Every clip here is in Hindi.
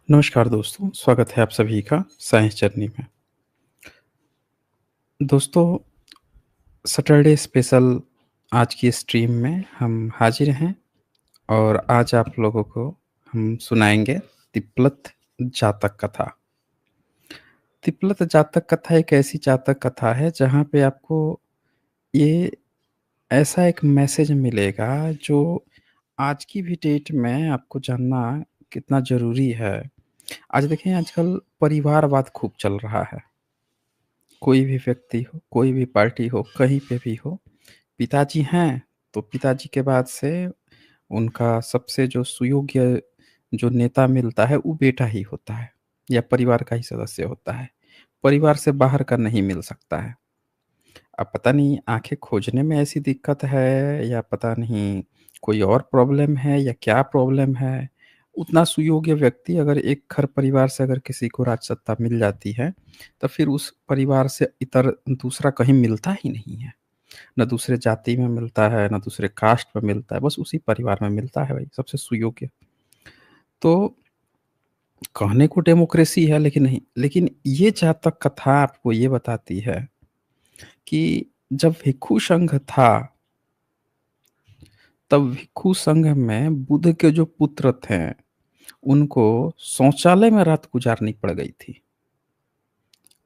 नमस्कार दोस्तों, स्वागत है आप सभी का साइंस जर्नी में। दोस्तों, सैटरडे स्पेशल आज की स्ट्रीम में हम हाजिर हैं और आज आप लोगों को हम सुनाएँगे तिप्लत जातक कथा। तिप्लत जातक कथा एक ऐसी जातक कथा है जहाँ पे आपको ये ऐसा एक मैसेज मिलेगा जो आज की भी डेट में आपको जानना कितना ज़रूरी है। आज देखें आजकल परिवारवाद खूब चल रहा है। कोई भी व्यक्ति हो, कोई भी पार्टी हो, कहीं पे भी हो, पिताजी हैं, तो पिताजी के बाद से उनका सबसे जो सुयोग्य जो नेता मिलता है, वो बेटा ही होता है या परिवार का ही सदस्य होता है। परिवार से बाहर का नहीं मिल सकता है। अब पता नहीं आँखें खोजने में ऐसी दिक्कत है या पता नहीं कोई और प्रॉब्लम है या क्या प्रॉब्लम है, उतना सुयोग्य व्यक्ति अगर एक घर परिवार से अगर किसी को राजसत्ता मिल जाती है, तो फिर उस परिवार से इतर दूसरा कहीं मिलता ही नहीं है। ना दूसरे जाति में मिलता है, ना दूसरे कास्ट में मिलता है, बस उसी परिवार में मिलता है भाई, सबसे सुयोग्य। तो कहने को डेमोक्रेसी है लेकिन नहीं, लेकिन ये जहाँ तक कथा आपको ये बताती है कि जब भिक्षु संघ था, तब भिक्षु संघ में बुद्ध के जो पुत्र थे, उनको शौचालय में रात गुज़ारनी पड़ गई थी।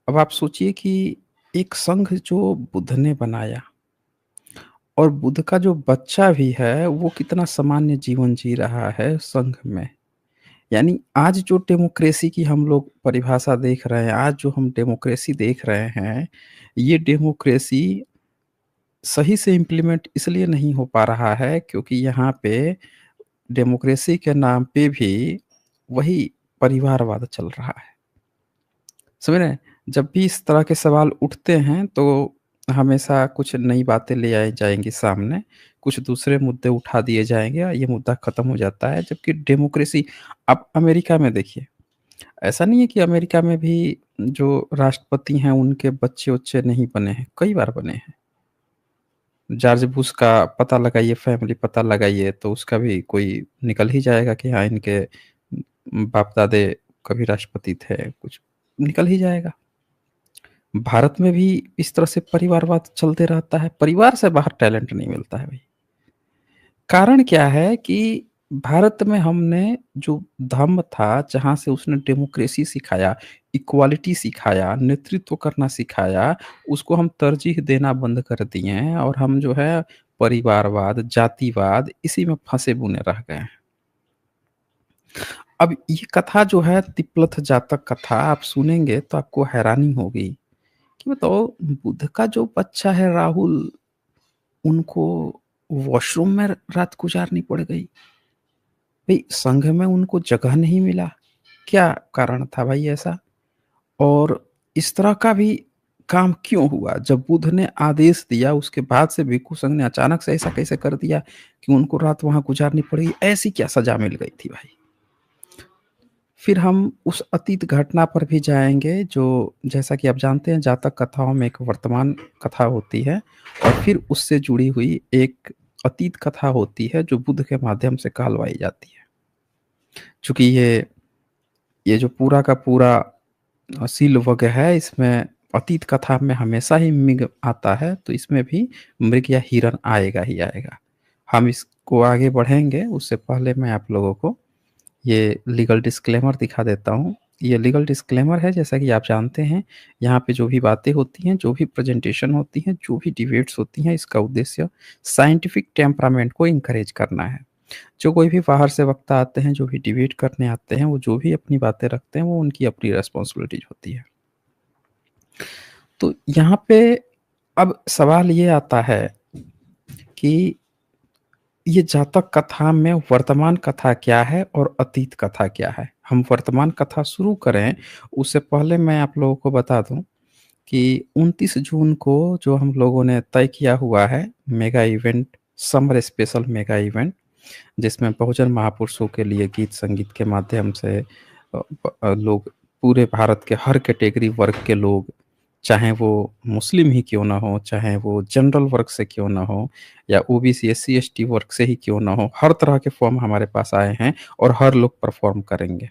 अब आप सोचिए कि एक संघ जो बुद्ध ने बनाया और बुद्ध का जो बच्चा भी है, वो कितना सामान्य जीवन जी रहा है संघ में। यानी आज जो डेमोक्रेसी की हम लोग परिभाषा देख रहे हैं, आज जो हम डेमोक्रेसी देख रहे हैं, ये डेमोक्रेसी सही से इम्प्लीमेंट इसलिए नहीं हो पा रहा है क्योंकि यहाँ पे डेमोक्रेसी के नाम पे भी वही परिवारवाद चल रहा है। समझ रहे हैं? जब भी इस तरह के सवाल उठते हैं तो हमेशा कुछ नई बातें ले आई जाएँगी सामने, कुछ दूसरे मुद्दे उठा दिए जाएँगे और ये मुद्दा खत्म हो जाता है। जबकि डेमोक्रेसी आप अमेरिका में देखिए, ऐसा नहीं है कि अमेरिका में भी जो राष्ट्रपति हैं उनके बच्चे-वच्चे नहीं बने हैं, कई बार बने हैं। जॉर्ज बुश का पता लगाइए, फैमिली पता लगाइए तो उसका भी कोई निकल ही जाएगा कि हाँ, इनके बाप-दादे कभी राष्ट्रपति थे, कुछ निकल ही जाएगा। भारत में भी इस तरह से परिवारवाद चलते रहता है, परिवार से बाहर टैलेंट नहीं मिलता है भई। कारण क्या है कि भारत में हमने जो धम्म था, जहाँ से उसने डेमोक्रेसी सिखाया, इक्वालिटी सिखाया, नेतृत्व करना सिखाया, उसको हम तरजीह देना बंद कर दिए हैं और हम जो है परिवारवाद, जातिवाद इसी में फँसे बुने रह गए हैं। अब ये कथा जो है तिप्लथ जातक कथा आप सुनेंगे तो आपको हैरानी होगी कि बताओ बुद्ध का जो बच्चा है राहुल, उनको वॉशरूम में रात गुज़ारनी पड़ गई। भई संघ में उनको जगह नहीं मिला, क्या कारण था भाई ऐसा? और इस तरह का भी काम क्यों हुआ? जब बुद्ध ने आदेश दिया उसके बाद से भिक्षु संघ ने अचानक से ऐसा कैसे कर दिया कि उनको रात वहाँ गुज़ारनी पड़ी? ऐसी क्या सज़ा मिल गई थी भाई? फिर हम उस अतीत घटना पर भी जाएँगे जो जैसा कि आप जानते हैं जातक कथाओं में एक वर्तमान कथा होती है और फिर उससे जुड़ी हुई एक अतीत कथा होती है जो बुद्ध के माध्यम से कहलवाई जाती है। चूँकि ये जो पूरा का पूरा सीलवग है इसमें अतीत कथा में हमेशा ही मृग आता है, तो इसमें भी मृग या हिरण आएगा ही आएगा। हम इसको आगे बढ़ेंगे उससे पहले मैं आप लोगों को ये लीगल डिस्क्लेमर दिखा देता हूँ। ये लीगल डिस्क्लेमर है जैसा कि आप जानते हैं, यहाँ पे जो भी बातें होती हैं, जो भी प्रेज़ेंटेशन होती हैं, जो भी डिबेट्स होती हैं, इसका उद्देश्य साइंटिफिक टेम्परामेंट को एनकरेज करना है। जो कोई भी बाहर से वक्ता आते हैं, जो भी डिबेट करने आते हैं, वो जो भी अपनी बातें रखते हैं, वो उनकी अपनी रिस्पॉन्सिबिलिटीज़ होती है। तो यहाँ पे अब सवाल ये आता है कि ये जातक कथा में वर्तमान कथा क्या है और अतीत कथा क्या है? हम वर्तमान कथा शुरू करें, उससे पहले मैं आप लोगों को बता दूँ कि 29 जून को जो हम लोगों ने तय किया हुआ है mega event, summer special mega event, जिसमें बहुजन महापुरुषों के लिए गीत संगीत के माध्यम से लोग पूरे भारत के हर कैटेगरी वर्ग के लोग, चाहे वो मुस्लिम ही क्यों ना हो, चाहे वो जनरल वर्ग से क्यों ना हो या ओबीसी, एससी, एसटी वर्ग से ही क्यों ना हो, हर तरह के फॉर्म हमारे पास आए हैं और हर लोग परफ़ॉर्म करेंगे।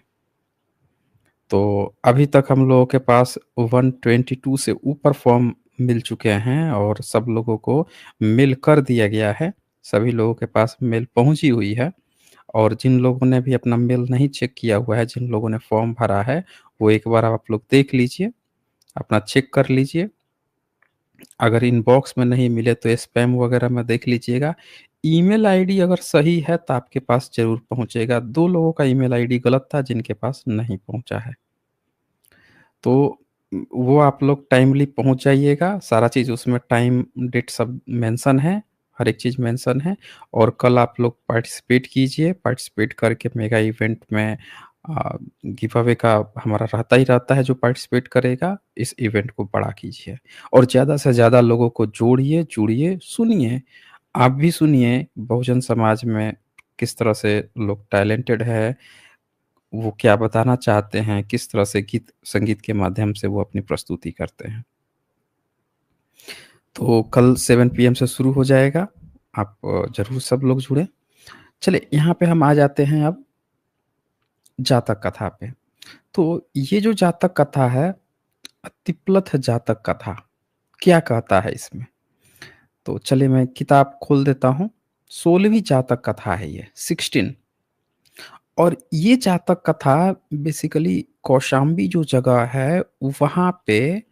तो अभी तक हम लोगों के पास 122 से ऊपर फॉर्म मिल चुके हैं और सब लोगों को मेल कर दिया गया है। सभी लोगों के पास मेल पहुँची हुई है और जिन लोगों ने भी अपना मेल नहीं चेक किया हुआ है, जिन लोगों ने फॉर्म भरा है, वो एक बार आप लोग देख लीजिए, अपना चेक कर लीजिए। अगर इनबॉक्स में नहीं मिले तो स्पैम वगैरह में देख लीजिएगा। ईमेल आईडी अगर सही है तो आपके पास ज़रूर पहुँचेगा। 2 लोगों का ईमेल आईडी गलत था जिनके पास नहीं पहुँचा है। तो वो आप लोग टाइमली पहुँच जाइएगा, सारा चीज़ उसमें टाइम, डेट सब मेंशन है, हर एक चीज़ मेंशन है और कल आप लोग पार्टिसिपेट कीजिए, पार्टिसिपेट करके मेगा इवेंट में गिव अवे का हमारा रहता ही रहता है, जो पार्टिसिपेट करेगा, इस इवेंट को बड़ा कीजिए और ज़्यादा से ज़्यादा लोगों को जोड़िए, जुड़िए, सुनिए। आप भी सुनिए बहुजन समाज में किस तरह से लोग टैलेंटेड है, वो क्या बताना चाहते हैं, किस तरह से गीत संगीत के माध्यम से वो अपनी प्रस्तुति करते हैं। तो कल 7 पीएम से शुरू हो जाएगा, आप ज़रूर सब लोग जुड़ें। चलिए यहाँ पे हम आ जाते हैं अब जातक कथा पे। तो ये जो जातक कथा है, तिप्लथ जातक कथा, क्या कहता है इसमें? तो चलिए मैं किताब खोल देता हूँ, 16वीं जातक कथा है ये, 16। और ये जातक कथा बेसिकली कौशाम्बी जो जगह है, वहाँ पे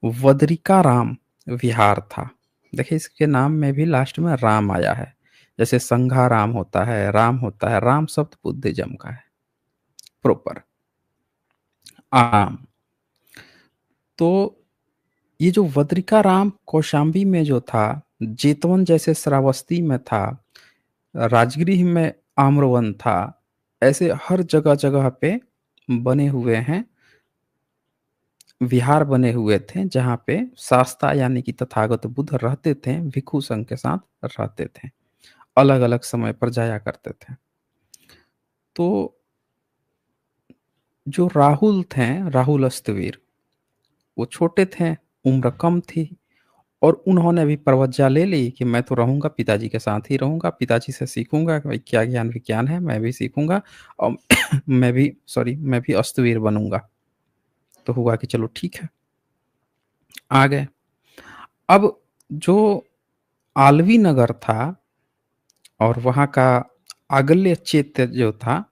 वदरिकाराम विहार था। देखिए इसके नाम में भी लास्ट में राम आया है। जैसे संघाराम होता है, राम होता है, राम शब्द बुद्धिज़्म का है, प्रॉपर आम। तो ये जो वदरिकाराम कौशाम्बी में जो था, जेतवन जैसे श्रावस्ती में था, राजगृह में आम्रवन था, ऐसे हर जगह-जगह पे बने हुए हैं, विहार बने हुए थे, जहाँ पे शास्ता यानी कि तथागत बुद्ध रहते थे, भिक्षु संघ के साथ रहते थे, अलग-अलग समय पर जाया करते थे। तो जो राहुल थे, राहुल अस्तवीर, वो छोटे थे, उम्र कम थी और उन्होंने भी प्रवज्ञा ले ली कि मैं तो रहूँगा, पिताजी के साथ ही रहूँगा, पिताजी से सीखूँगा कि भाई क्या ज्ञान-विज्ञान है, मैं भी सीखूँगा और मैं भी अस्तवीर बनूँगा। तो हुआ कि चलो ठीक है, आ गए। अब जो आलवी नगर था और वहाँ का आगल्य चैत्य जो था,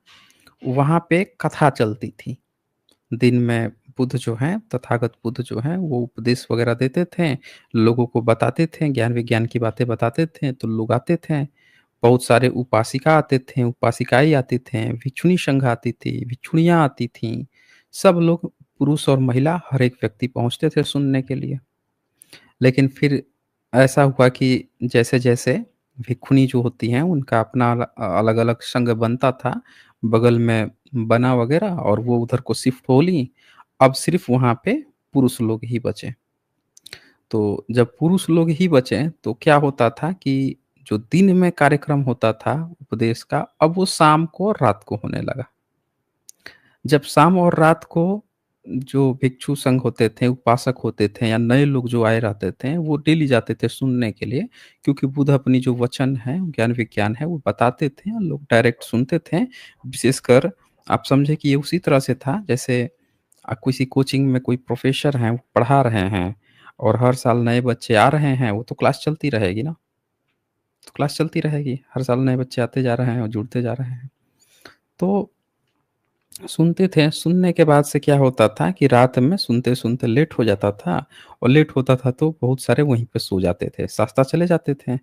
वहाँ पे कथा चलती थी। दिन में बुद्ध जो हैं, तथागत बुद्ध जो हैं, वो उपदेश वगैरह देते थे, लोगों को बताते थे, ज्ञान-विज्ञान की बातें बताते थे, तो लोग आते थे। बहुत सारे उपासिका आते थे, उपासिकाएँ आती थीं, भिक्षुणी संघ आती थी, भिक्षुणियाँ आती थीं। सब लोग पुरुष और महिला हर एक व्यक्ति पहुँचते थे सुनने के लिए। लेकिन फिर ऐसा हुआ कि जैसे-जैसे भिक्षुणी जो होती हैं, उनका अपना अलग-अलग संघ बनता था, बगल में बना वगैरह और वो उधर को शिफ्ट हो लीं। अब सिर्फ़ वहाँ पे पुरुष लोग ही बचे। तो जब पुरुष लोग ही बचे, तो क्या होता था कि जो दिन में कार्यक्रम होता था उपदेश का, अब वो शाम को और रात को होने लगा। जब शाम और रात को जो भिक्षु संघ होते थे, उपासक होते थे या नए लोग जो आए रहते थे, वो डेली जाते थे सुनने के लिए क्योंकि बुद्ध अपनी जो वचन है, ज्ञान-विज्ञान है, वो बताते थे और लोग डायरेक्ट सुनते थे। विशेषकर आप समझे कि ये उसी तरह से था जैसे किसी कोचिंग में कोई प्रोफ़ेसर हैं, वो पढ़ा रहे हैं और हर साल नए बच्चे आ रहे हैं, वो तो क्लास चलती रहेगी ना, तो क्लास चलती रहेगी। हर साल नए बच्चे आते जा रहे हैं और जुड़ते जा रहे हैं। तो सुनते थे, सुनने के बाद से क्या होता था कि रात में सुनते-सुनते लेट हो जाता था और लेट होता था तो बहुत सारे वहीं पे सो जाते थे, शास्ता चले जाते थे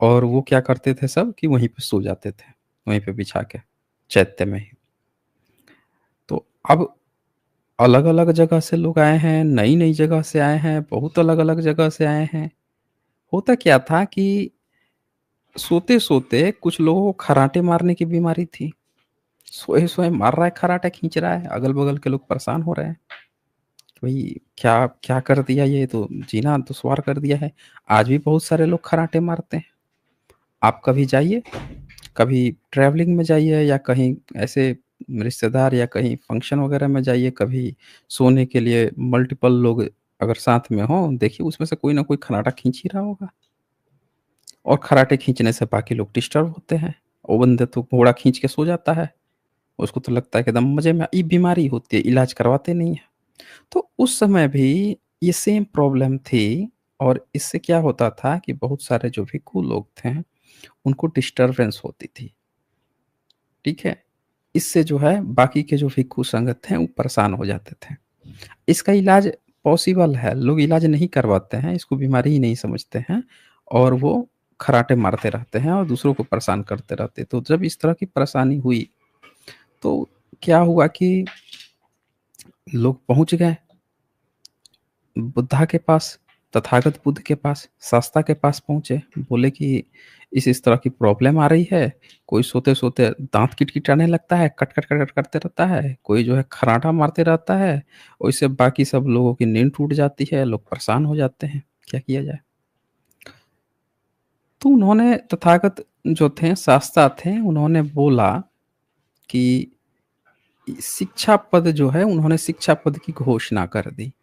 और वो क्या करते थे सब कि वहीं पे सो जाते थे, वहीं पे बिछा के, चैत्य में ही। तो अब अलग-अलग जगह से लोग आए हैं, नई-नई जगह से आए हैं, बहुत अलग-अलग जगह से आए हैं। होता क्या था कि सोते-सोते कुछ लोगों को खर्राटे मारने की बीमारी थी। सोए-सोए मार रहा है, खर्राटा खींच रहा है, अगल-बगल के लोग परेशान हो रहे हैं। भई क्या क्या कर दिया ये तो जीना दुश्वार कर दिया है। आज भी बहुत सारे लोग खर्राटे मारते हैं। आप कभी जाइए, कभी ट्रैवलिंग में जाइए या कहीं ऐसे रिश्तेदार या कहीं फंक्शन वगैरह में जाइए, कभी सोने के लिए मल्टीपल लोग अगर साथ में हों, देखिए उसमें से कोई ना कोई खर्राटा खींच ही रहा होगा और खर्राटे खींचने से बाकी लोग डिस्टर्ब होते हैं। वो बंदे तो घोड़ा खींच के सो जाता है, उसको तो लगता है कि एकदम मज़े में, ये बीमारी होती है, इलाज करवाते नहीं हैं। तो उस समय भी ये सेम प्रॉब्लम थी और इससे क्या होता था कि बहुत सारे जो भिक्षु लोग थे, उनको डिस्टर्बेंस होती थी, ठीक है? इससे जो है बाकी के जो भिक्षु संघ थे, वो परेशान हो जाते थे। इसका इलाज पॉसिबल है, लोग इलाज नहीं करवाते हैं, इसको बीमारी ही नहीं समझते हैं और वो खर्राटे मारते रहते हैं और दूसरों को परेशान करते रहते हैं। तो जब इस तरह की परेशानी हुई, तो क्या हुआ कि लोग पहुँच गए बुद्धा के पास, तथागत बुद्ध के पास, शास्ता के पास पहुँचे, बोले कि इस तरह की प्रॉब्लम आ रही है, कोई सोते-सोते दाँत किटकिटाने लगता है, कट-कट करते रहता है, कोई जो है खर्राटा मारते रहता है, वैसे बाकी सब लोगों की नींद टूट जाती है, लोग परेशान हो जाते हैं, क्या किया जाए? तो उन्होंने तथागत जो थे, शास्ता थे, उन्होंने बोला कि शिक्षा पद जो है, उन्होंने शिक्षा पद की घोषणा कर दी।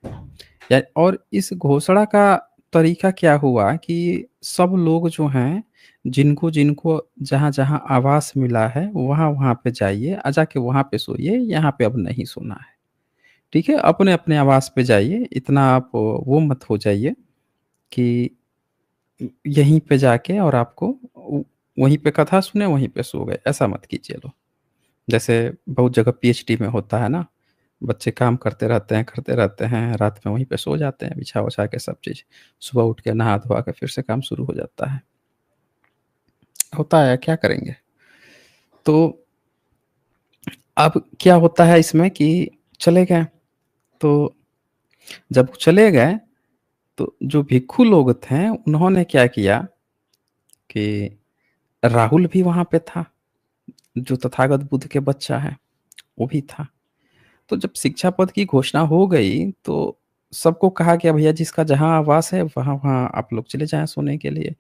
या और इस घोषणा का तरीका क्या हुआ कि सब लोग जो हैं, जिनको-जिनको जहाँ-जहाँ आवास मिला है, वहाँ-वहाँ पे जाइए, जाके वहाँ पे सोइए, यहाँ पे अब नहीं सोना है। ठीक है? अपने-अपने आवास पे जाइए, इतना आप वो मत हो जाइए कि यहीं पे जाके और आपको वहीं पे कथा सुने, वहीं पे सो गए, ऐसा मत कीजिए लोग। जैसे बहुत जगह पीएचडी में होता है ना, बच्चे काम करते रहते हैं, रात में वहीं पे सो जाते हैं बिछा-वछा के सब चीज़। सुबह उठ के नहा-धोआ के फिर से काम शुरू हो जाता है। होता है, क्या करेंगे? तो अब क्या होता है इसमें कि चले गए, तो जब चले गए, तो जो भिक्षु लोग थे, उन्होंने क्या किया कि राहुल भी वहाँ पे था, जो तथागत बुद्ध के बच्चा है, वो भी था। तो जब शिक्षा पद की घोषणा हो गई, तो सबको कहा गया भैया जिसका जहाँ आवास है वहाँ-वहाँ आप लोग चले जाएँ सोने के लिए।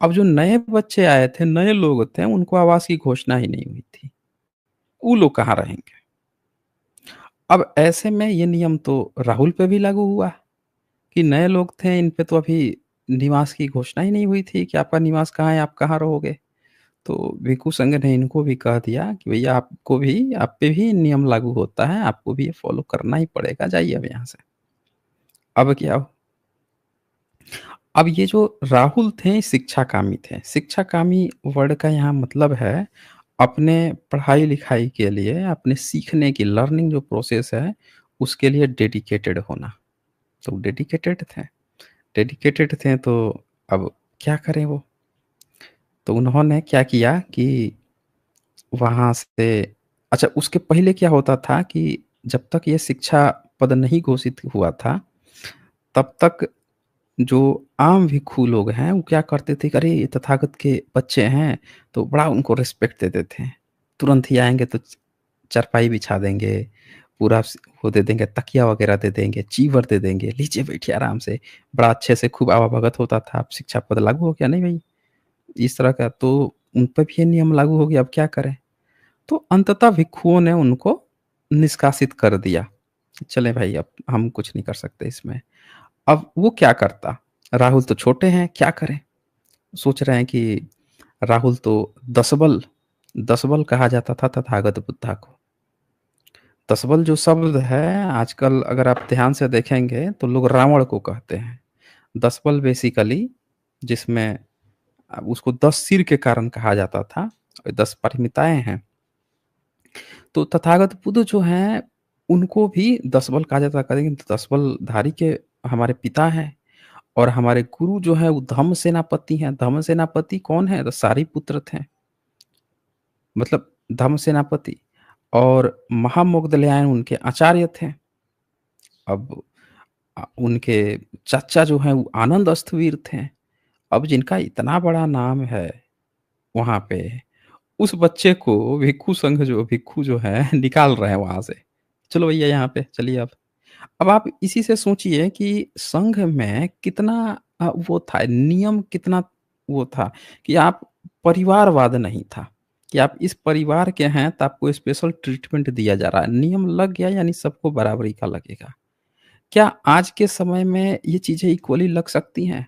अब जो नए बच्चे आए थे, नए लोग थे, उनको आवास की घोषणा ही नहीं हुई थी। वो लोग कहाँ रहेंगे? अब ऐसे में ये नियम तो राहुल पे भी लागू हुआ कि नए लोग थे, इन पे तो अभी निवास की घोषणा ही नहीं हुई थी कि आपका निवास कहाँ है, आप कहाँ रहोगे? तो भिक्षु संघ ने इनको भी कह दिया कि भैया आपको भी, आप पे भी नियम लागू होता है, आपको भी ये फॉलो करना ही पड़ेगा, जाइए अब यहाँ से। अब क्या अब ये जो राहुल थे शिक्षाकामी थे। शिक्षाकामी वर्ड का यहाँ मतलब है अपने पढ़ाई-लिखाई के लिए, अपने सीखने की लर्निंग जो प्रोसेस है, उसके लिए डेडिकेटेड होना। तो डेडिकेटेड थे। डेडिकेटेड थे तो अब क्या करें वो? तो उन्होंने क्या किया कि वहाँ से अच्छा उसके पहले क्या होता था कि जब तक ये शिक्षा पद नहीं घोषित हुआ था, तब तक जो आम भिक्षु लोग हैं, वो क्या करते थे कि अरे! ये तथागत के बच्चे हैं, तो बड़ा उनको रिस्पेक्ट देते थे। तुरंत ही आएँगे तो चारपाई बिछा देंगे, पूरा वो दे देंगे, तकिया वगैरह दे देंगे, चीवर दे देंगे, लीजिए बैठिए आराम से। बड़ा अच्छे से खूब आवा-भगत होता था। अब शिक्षा पद लागू हो गया, नहीं भई, इस तरह का तो उन पे भी ये नियम लागू हो गया, अब क्या करें? तो अंततः भिक्षुओं ने उनको निष्कासित कर दिया। चलें भाई, अब हम कुछ नहीं कर सकते इसमें। अब वो क्या करता? राहुल तो छोटे हैं, क्या करें? सोच रहे हैं कि राहुल तो दसबल दसबल कहा जाता था तथागत बुद्धा को। दसबल जो शब्द है आजकल अगर आप ध्यान से देखेंगे तो लोग रावण को कहते हैं। दसबल बेसिकली जिसमें उसको 10 सिर के कारण कहा जाता था, 10 परिमिताएँ हैं। तो तथागत बुद्ध जो हैं, उनको भी दसबल कहा जाता था, लेकिन दसबलधारी के हमारे पिता हैं और हमारे गुरु जो हैं वो धम्म सेनापति हैं। धम्म सेनापति कौन है? तो सारिपुत्र थे, मतलब धम्म सेनापति और महामोगदलयायन उनके आचार्य थे। अब उनके चाचा जो हैं वो आनंद अस्थवीर थे। अब जिनका इतना बड़ा नाम है वहाँ पे, उस बच्चे को भिक्षु जो है निकाल रहे हैं वहाँ से। चलो भैया यहाँ पे चलिए अब। अब आप इसी से सोचिए कि संघ में कितना वो था, नियम कितना वो था कि आप परिवारवाद नहीं था, कि आप इस परिवार के हैं तो आपको स्पेशल ट्रीटमेंट दिया जा रहा है। नियम लग गया यानी सबको बराबरी का लगेगा। क्या आज के समय में ये चीज़ें इक्वली लग सकती हैं?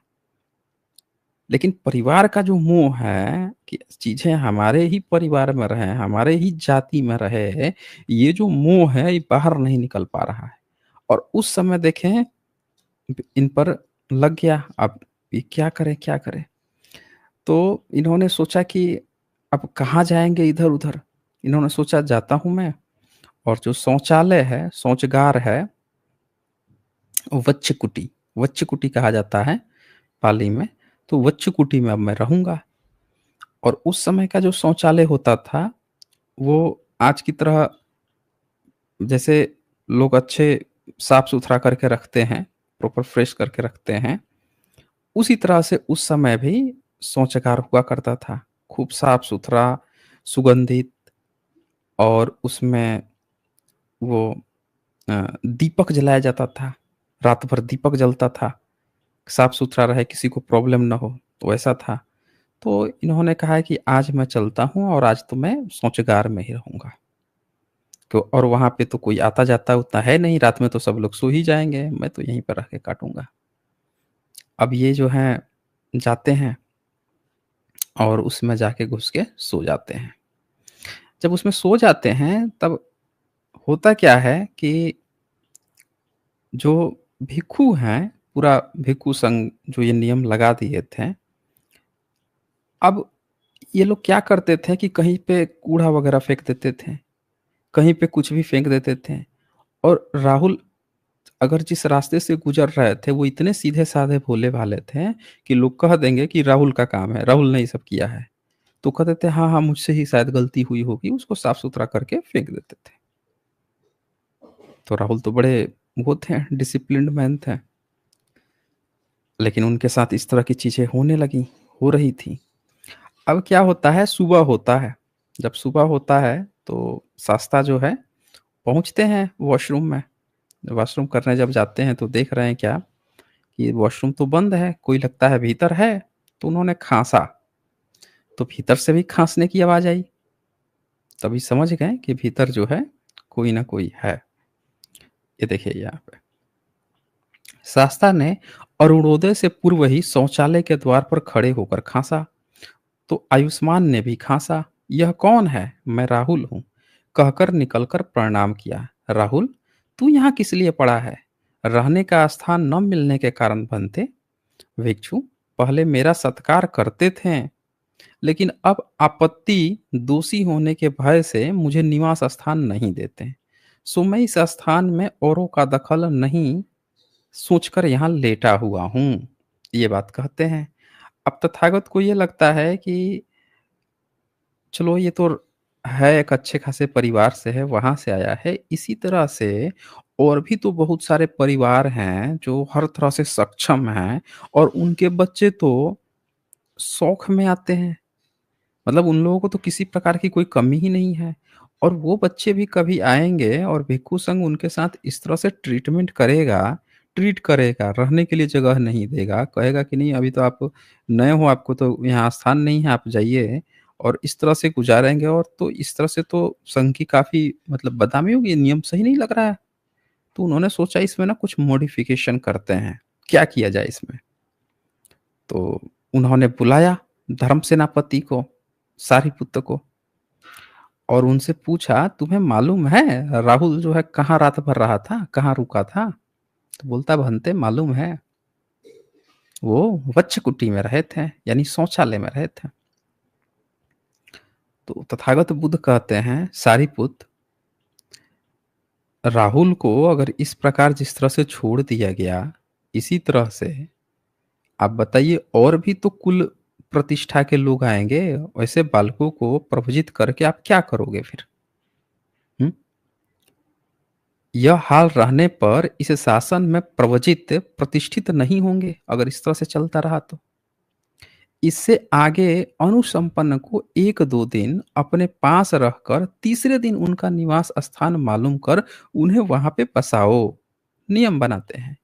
लेकिन परिवार का जो मोह है कि चीज़ें हमारे ही परिवार में रहें, हमारे ही जाति में रहे, ये जो मोह है ये बाहर नहीं निकल पा रहा है। और उस समय देखें इन पर लग गया, अब ये क्या करें, क्या करें? तो इन्होंने सोचा कि अब कहाँ जाएँगे इधर-उधर? इन्होंने सोचा जाता हूँ मैं और जो शौचालय है, शौचगार है, वच्चकुटी, वच्चकुटी कहा जाता है पाली में, तो वच्चकुटी में अब मैं रहूँगा। और उस समय का जो शौचालय होता था, वो आज की तरह जैसे लोग अच्छे साफ-सुथरा करके रखते हैं, प्रॉपर फ्रेश करके रखते हैं, उसी तरह से उस समय भी शौचागार हुआ करता था। खूब साफ-सुथरा, सुगंधित और उसमें वो दीपक जलाया जाता था। रात भर दीपक जलता था, साफ-सुथरा रहे, किसी को प्रॉब्लम ना हो, तो ऐसा था। तो इन्होंने कहा है कि आज मैं चलता हूँ और आज तो मैं शौचागार में ही रहूँगा। तो और वहाँ पे तो कोई आता-जाता उतना है नहीं, रात में तो सब लोग सो ही जाएँगे, मैं तो यहीं पर रह के काटूँगा। अब ये जो हैं जाते हैं और उसमें जाके घुस के सो जाते हैं। जब उसमें सो जाते हैं तब होता क्या है कि जो भिक्षु हैं, पूरा भिक्षु संघ जो ये नियम लगा दिए थे, अब ये लोग क्या करते थे कि कहीं पे कूड़ा वगैरह फेंक देते थे, कहीं पे कुछ भी फेंक देते थे और राहुल अगर जिस रास्ते से गुज़र रहे थे, वो इतने सीधे-साधे भोले-भाले थे कि लोग कह देंगे कि राहुल का काम है, राहुल ने ये सब किया है। तो कहते थे, "हाँ, हाँ, मुझसे ही शायद गलती हुई होगी", उसको साफ-सुथरा करके फेंक देते थे। तो राहुल तो बड़े वो थे, डिसिप्लिन्ड मैन थे। लेकिन उनके साथ इस तरह की चीज़ें होने लगीं, हो रही थी। अब क्या होता है, सुबह होता है। जब सुबह होता है, तो शास्ता जो है, पहुँचते हैं वॉशरूम में। वॉशरूम करने जब जाते हैं, तो देख रहे हैं क्या कि वॉशरूम तो बंद है, कोई लगता है भीतर है, तो उन्होंने खाँसा, तो भीतर से भी खाँसने की आवाज़ आई। तभी समझ गए कि भीतर जो है, कोई न कोई है। ये देखिए यहाँ पे। शास्ता ने अरुणोदय से पूर्व ही शौचालय के द्वार पर खड़े होकर खाँसा, तो आयुष्मान ने भी खाँसा। "यह कौन है?" "मैं राहुल हूँ," कहकर निकलकर प्रणाम किया। "राहुल, तू यहाँ किस लिए पड़ा है? रहने का स्थान न मिलने के कारण बनते?" "भिक्षु, पहले मेरा सत्कार करते थे, लेकिन अब आपत्ति दोषी होने के भय से मुझे निवास स्थान नहीं देते। सो मैं इस स्थान में औरों का दखल नहीं सोचकर यहाँ लेटा हुआ हूँ।" ये बात कहते हैं। अब तथागत को ये लगता है कि चलो ये तो है एक अच्छे खासे परिवार से है, वहाँ से आया है। इसी तरह से और भी तो बहुत सारे परिवार हैं जो हर तरह से सक्षम हैं और उनके बच्चे तो शौक में आते हैं। मतलब उन लोगों को तो किसी प्रकार की कोई कमी ही नहीं है और वो बच्चे भी कभी आएँगे और भिक्षु संघ उनके साथ इस तरह से ट्रीट करेगा, रहने के लिए जगह नहीं देगा, कहेगा कि नहीं अभी तो आप नए हो, आपको तो यहाँ स्थान नहीं है, आप जाइए और इस तरह से गुज़ारेंगे और तो इस तरह से तो संघ की काफ़ी मतलब बदनामी होगी, नियम सही नहीं लग रहा है। तो उन्होंने सोचा इसमें ना कुछ मॉडिफ़िकेशन करते हैं, क्या किया जाए इसमें? तो उन्होंने बुलाया धर्म सेनापति को, सारिपुत्त को और उनसे पूछा, "तुम्हें मालूम है राहुल जो है कहाँ रात भर रहा था? कहाँ रुका था?" तो बोलता, "भंते मालूम है, वो वच्छकुटी में रहे थे, यानी शौचालय में रहे थे।" तो तथागत बुद्ध कहते हैं, "सारिपुत्त, राहुल को अगर इस प्रकार जिस तरह से छोड़ दिया गया, इसी तरह से आप बताइए और भी तो कुल प्रतिष्ठा के लोग आएँगे, वैसे बालकों को प्रवजित करके आप क्या करोगे फिर? हुँ? यह हाल रहने पर इस शासन में प्रवजित प्रतिष्ठित नहीं होंगे, अगर इस तरह से चलता रहा तो। इससे आगे अनुसंपन्न को 1-2 दिन अपने पास रहकर तीसरे दिन उनका निवास स्थान मालूम कर उन्हें वहाँ पे बसाओ। नियम बनाते हैं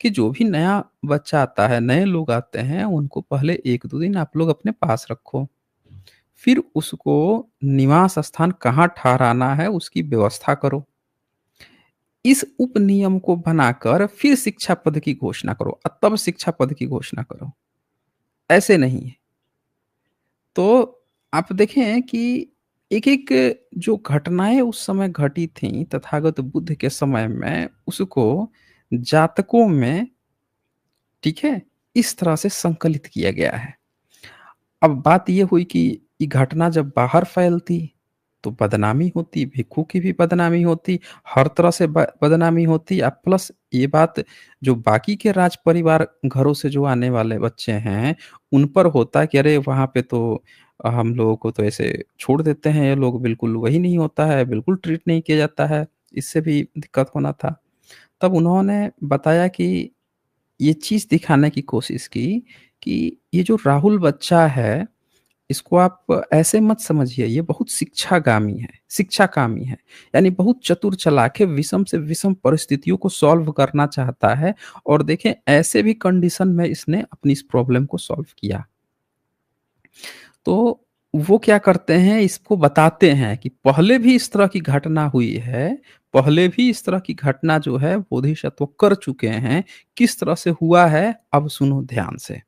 कि जो भी नया बच्चा आता है, नए लोग आते हैं, उनको पहले 1-2 दिन आप लोग अपने पास रखो। फिर उसको निवास स्थान कहाँ ठहराना है, उसकी व्यवस्था करो। इस उपनियम को बनाकर फिर शिक्षा पद की घोषणा करो तब शिक्षा पद की घोषणा करो। ऐसे नहीं है। तो आप देखें कि एक-एक जो घटनाएँ उस समय घटी थीं तथागत बुद्ध के समय में, उसको जातकों में, ठीक है, इस तरह से संकलित किया गया है। अब बात ये हुई कि ये घटना जब बाहर फैलती, तो बदनामी होती, भिक्षु की भी बदनामी होती, हर तरह से बदनामी होती। प्लस ये बात जो बाकी के राज परिवार घरों से जो आने वाले बच्चे हैं, उन पर होता है कि अरे! वहाँ पे तो हम लोगों को तो ऐसे छोड़ देते हैं ये लोग, बिल्कुल वही नहीं होता है, बिल्कुल ट्रीट नहीं किया जाता है, इससे भी दिक्कत होना था। तब उन्होंने बताया कि ये चीज़ दिखाने की कोशिश की कि ये जो राहुल बच्चा है, इसको आप ऐसे मत समझिए, ये बहुत शिक्षाकामी है। यानी बहुत चतुर चालाक है, विषम से विषम परिस्थितियों को सॉल्व करना चाहता है और देखें ऐसे भी कंडीशन में इसने अपनी इस प्रॉब्लम को सॉल्व किया। तो वो क्या करते हैं, इसको बताते हैं कि पहले भी इस तरह की घटना हुई है, पहले भी इस तरह की घटना जो है बोधिसत्व कर चुके हैं, किस तरह से हुआ है, अब सुनो ध्यान से।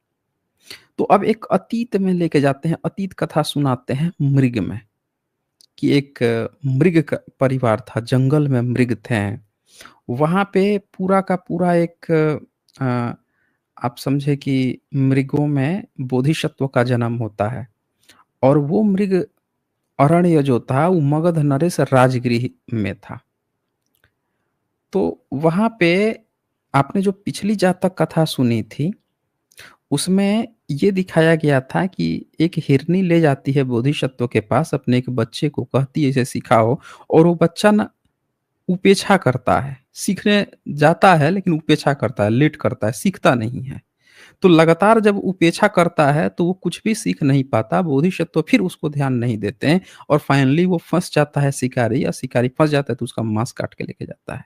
तो अब एक अतीत में लेके जाते हैं, अतीत कथा सुनाते हैं मृग में, कि एक मृग का परिवार था, जंगल में मृग थे। वहाँ पे पूरा का पूरा एक अ, आप समझे कि मृगों में बोधिसत्व का जन्म होता है और वो मृग अरण्य जो था, वो मगध नरेश राजगृह में था। तो वहाँ पे आपने जो पिछली जातक कथा सुनी थी, उसमें ये दिखाया गया था कि एक हिरनी ले जाती है बोधिसत्व के पास अपने एक बच्चे को, कहती है इसे सिखाओ, और वो बच्चा ना उपेक्षा करता है। सीखने जाता है लेकिन उपेक्षा करता है, लेट करता है, सीखता नहीं है। तो लगातार जब उपेक्षा करता है तो वो कुछ भी सीख नहीं पाता, बोधिसत्व फिर उसको ध्यान नहीं देते हैं और फाइनली वो फँस जाता है शिकारी, या शिकारी फँस जाता है तो उसका मांस काट के लेके जाता है।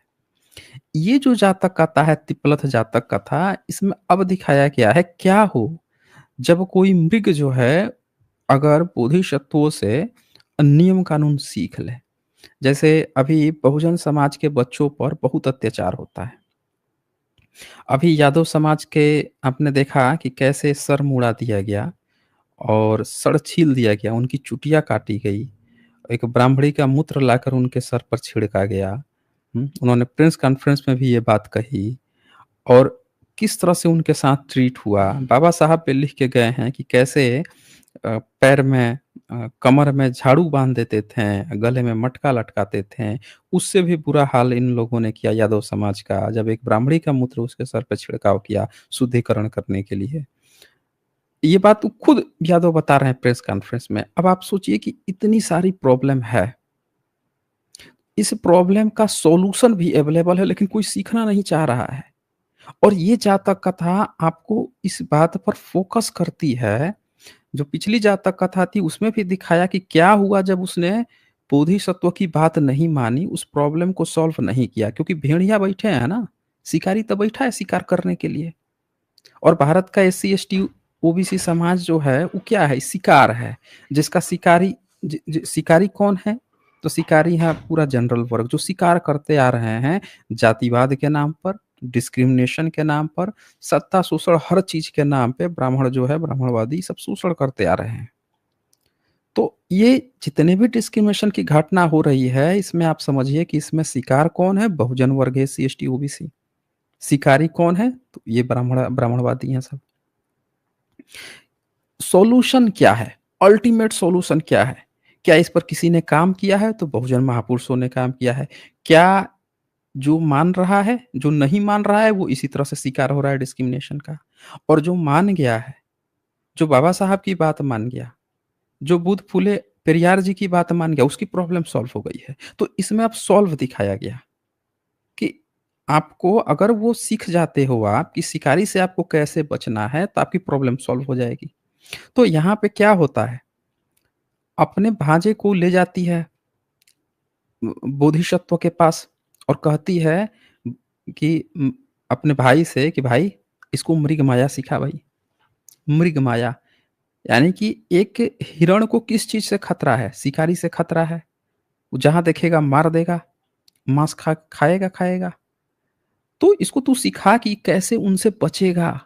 ये जो जातक कथा है, तिपलथ जातक कथा, इसमें अब दिखाया गया है क्या हो जब कोई मृग जो है अगर बोधिसत्वों से नियम कानून सीख ले। जैसे अभी बहुजन समाज के बच्चों पर बहुत अत्याचार होता है। अभी यादव समाज के आपने देखा कि कैसे सर मुड़ा दिया गया और सर छील दिया गया, उनकी चुटिया काटी गई। एक ब्राह्मणी का मूत्र लाकर उनके सर पर छिड़का गया। उन्होंने प्रेस कॉन्फ्रेंस में भी ये बात कही और किस तरह से उनके साथ ट्रीट हुआ। बाबा साहब पे लिख के गए हैं कि कैसे पैर में कमर में झाड़ू बाँध देते थे, गले में मटका लटकाते थे। उससे भी बुरा हाल इन लोगों ने किया यादव समाज का, जब एक ब्राह्मणी का मूत्र उसके सर पे छिड़काव किया शुद्धिकरण करने के लिए। ये बात वो खुद यादव बता रहे हैं प्रेस कॉन्फ्रेंस में। अब आप सोचिए कि इतनी सारी प्रॉब्लम है, इस प्रॉब्लम का सॉल्यूशन भी अवेलेबल है लेकिन कोई सीखना नहीं चाह रहा है। और ये जातक कथा आपको इस बात पर फ़ोकस करती है, जो पिछली जातक कथा थी उसमें भी दिखाया कि क्या हुआ जब उसने बोधिसत्व की बात नहीं मानी, उस प्रॉब्लम को सॉल्व नहीं किया, क्योंकि भेड़िया बैठे हैं ना, शिकारी तो बैठा है शिकार करने के लिए। और भारत का एससी एसटी ओबीसी समाज जो है वो क्या है, शिकार है, जिसका शिकारी शिकारी कौन है, तो शिकारी है पूरा जनरल वर्ग जो शिकार करते आ रहे हैं, जातिवाद के नाम पर, डिस्क्रिमिनेशन के नाम पर, सत्ता शोषण हर चीज के नाम पे ब्राह्मण जो है, ब्राह्मणवादी सब शोषण करते आ रहे हैं। तो ये जितने भी डिस्क्रिमिनेशन की घटना हो रही है, इसमें आप समझिए कि इसमें शिकार कौन है, बहुजन वर्ग है, सी एस टी ओबीसी। शिकारी कौन है, तो ये ब्राह्मणवादी हैं सब। सॉल्यूशन क्या है? अल्टीमेट सॉल्यूशन क्या है? क्या इस पर किसी ने काम किया है? तो बहुजन महापुरुषों ने काम किया है। क्या जो मान रहा है, जो नहीं मान रहा है, वो इसी तरह से शिकार हो रहा है डिस्क्रिमिनेशन का। और जो मान गया है, जो बाबा साहब की बात मान गया, जो बुद्ध फुले पेरियार जी की बात मान गया, उसकी प्रॉब्लम सॉल्व हो गई है। तो इसमें अब सॉल्व दिखाया गया कि आपको अगर वो सीख जाते हो आप कि शिकारी से आपको कैसे बचना है, तो आपकी प्रॉब्लम सॉल्व हो जाएगी। तो यहाँ पे क्या होता है, अपने भांजे को ले जाती है बोधिसत्व के पास और कहती है कि अपने भाई से कि भाई इसको मृग माया सिखा भाई। मृग माया यानी कि एक हिरण को किस चीज से खतरा है, शिकारी से खतरा है। वो जहां देखेगा मार देगा, मांस खाएगा खाएगा। तो इसको तू सिखा कि कैसे उनसे बचेगा।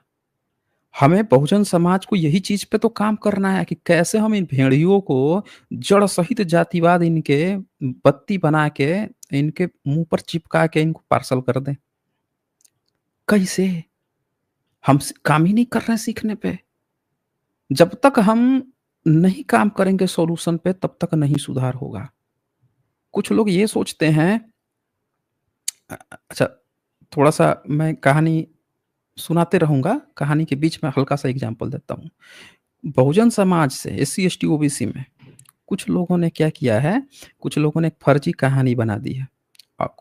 हमें बहुजन समाज को यही चीज़ पे तो काम करना है कि कैसे हम इन भेड़ियों को जड़ सहित जातिवाद इनके बत्ती बना के, इनके मुँह पर चिपका के इनको पार्सल कर दें। कैसे? हम स काम ही नहीं कर रहे हैं सीखने पे। जब तक हम नहीं काम करेंगे सॉल्यूशन पे तब तक नहीं सुधार होगा। कुछ लोग ये सोचते हैं अच्छा, थोड़ा-सा मैं कहानी सुनाते रहूँगा, कहानी के बीच में हल्का-सा एग्ज़ाम्पल देता हूँ। बहुजन समाज से एससी, एसटी, ओबीसी में कुछ लोगों ने क्या किया है, कुछ लोगों ने एक फर्जी कहानी बना दी है।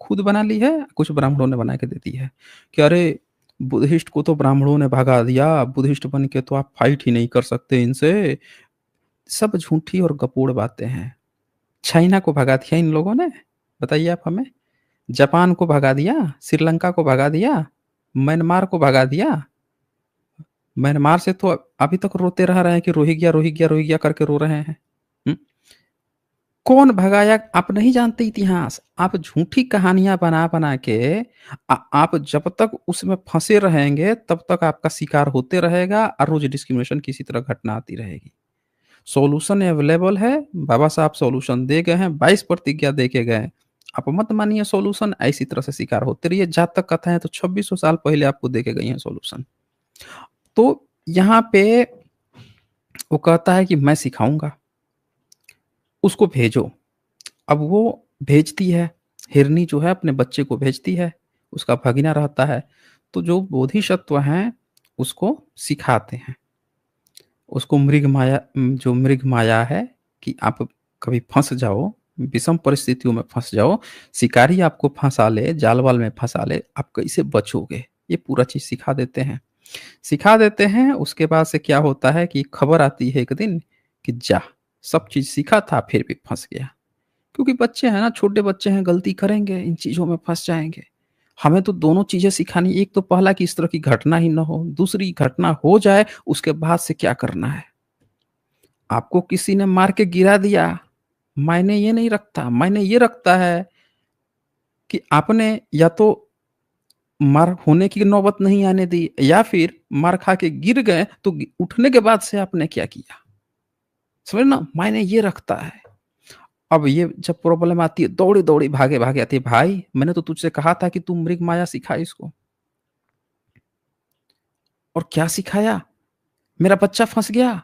खुद बना ली है, कुछ ब्राह्मणों ने बना के दे दी है कि अरे! बुद्धिस्ट को तो ब्राह्मणों ने भगा दिया, बुद्धिस्ट बन के तो आप फाइट ही नहीं कर सकते इनसे। सब झूठी और गपोड़ बातें हैं। चाइना को भगा दिया इन लोगों ने, बताइए आप हमें? जापान को भगा दिया, श्रीलंका को भगा दिया, म्यांमार को भगा दिया। म्यांमार से तो अभी तक रोते रह रहे हैं कि रोहिंग्या, रोहिंग्या, रोहिंग्या करके रो रहे हैं। हुँ? कौन भगाया आप नहीं जानते इतिहास। आप झूठी कहानियाँ बना-बना के आप जब तक उसमें फँसे रहेंगे तब तक आपका शिकार होते रहेगा और रोज़ डिस्क्रिमिनेशन की इसी तरह घटना आती रहेगी। सॉल्यूशन अवेलेबल है, बाबा साहब सॉल्यूशन दे गए हैं, 22 प्रतिज्ञा दे के गए। आप मत मानिए सॉल्यूशन, इसी तरह से शिकार होते रहिए। जातक कथाएँ तो 2600 साल पहले आपको दे के गई हैं सॉल्यूशन। तो यहाँ पे वो कहता है कि मैं सिखाऊँगा, उसको भेजो। अब वो भेजती है, हिरनी जो है अपने बच्चे को भेजती है, उसका भगीना रहता है। तो जो बोधिसत्व हैं, उसको सिखाते हैं। उसको जो मृग माया है कि आप कभी फँस जाओ, विषम परिस्थितियों में फँस जाओ, शिकारी आपको फँसा ले, जाल-वाल में फँसा ले, आप कैसे बचोगे? ये पूरा चीज़ सिखा देते हैं। सिखा देते हैं, उसके बाद से क्या होता है कि खबर आती है एक दिन कि जा, सब चीज़ सीखा था फिर भी फँस गया। क्योंकि बच्चे हैं ना, छोटे बच्चे हैं, गलती करेंगे, इन चीज़ों में फँस जाएँगे। हमें तो दोनों चीज़ें सिखानी, एक तो पहला कि इस तरह की घटना ही ना हो, दूसरी घटना हो जाए, उसके बाद से क्या करना है। आपको किसी ने मार के गिरा दिया, मायने ये नहीं रखता, मायने ये रखता है कि आपने या तो मार होने की नौबत नहीं आने दी या फिर मार खा के गिर गए, तो उठने के बाद से आपने क्या किया? समझे ना? मायने ये रखता है। अब ये जब प्रॉब्लम आती है, दौड़ी-दौड़ी, भागे-भागे आती है, "भाई, मैंने तो तुझसे कहा था कि तू मृग माया सिखा इसको, और क्या सिखाया? मेरा बच्चा फँस गया।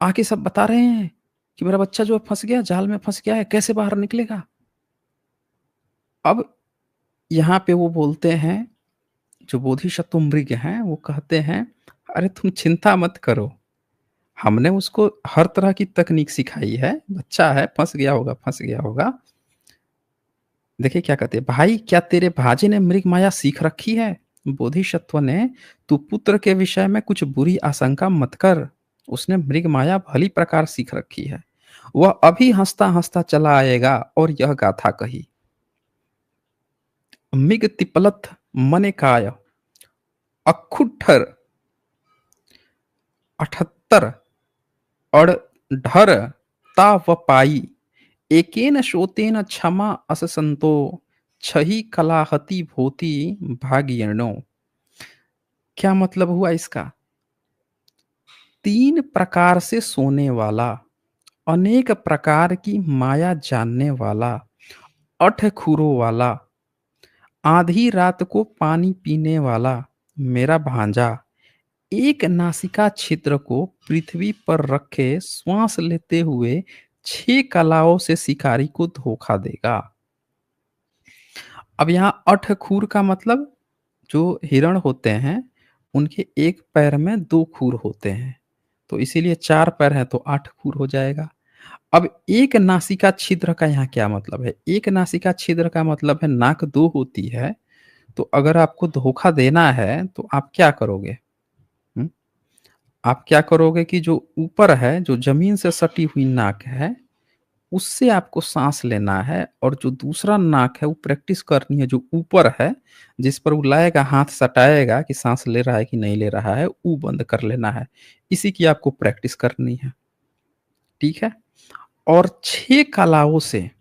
आके सब बता रहे हैं कि मेरा बच्चा जो है फँस गया, जाल में फँस गया है, कैसे बाहर निकलेगा?" अब यहाँ पे वो बोलते हैं, जो बोधिसत्व मृग हैं, वो कहते हैं, "अरे तुम चिंता मत करो, हमने उसको हर तरह की तकनीक सिखाई है, बच्चा है, फँस गया होगा। देखिए क्या कहते हैं, भाई क्या तेरे भांजे ने मृग माया सीख रखी है? बोधिसत्व ने, तू पुत्र के विषय में कुछ बुरी आशंका मत कर। उसने मृग माया भली प्रकार सीख रखी है। वह अभी हँसता-हँसता चला आएगा और यह गाथा कही। मृग तिपलथ मने काय, अखुट्ठर 78 अड़धर ता व पाई, एकेन शोतेन क्षमा अस संतो, छही कलाहति भोति भागियनो। क्या मतलब हुआ इसका? 3 प्रकार से सोने वाला, अनेक प्रकार की माया जानने वाला, 8 खुरों वाला, आधी रात को पानी पीने वाला मेरा भांजा, एक नासिका छिद्र को पृथ्वी पर रखे श्वास लेते हुए 6 कलाओं से शिकारी को धोखा देगा। अब यहाँ 8 खुर का मतलब, जो हिरण होते हैं, उनके एक पैर में 2 खुर होते हैं। तो इसीलिए 4 पैर हैं तो 8 खुर हो जाएगा। अब एक नासिका छिद्र का यहाँ क्या मतलब है? एक नासिका छिद्र का मतलब है नाक 2 होती है, तो अगर आपको धोखा देना है तो आप क्या करोगे? हुँ? आप क्या करोगे कि जो ऊपर है, जो ज़मीन से सटी हुई नाक है, उससे आपको साँस लेना है, और जो दूसरा नाक है वो प्रैक्टिस करनी है, जो ऊपर है, जिस पर वो लाएगा, हाथ सटाएगा कि साँस ले रहा है कि नहीं ले रहा है, वो बंद कर लेना है। इसी की आपको प्रैक्टिस करनी है, ठीक है? और 6 कलाओं से,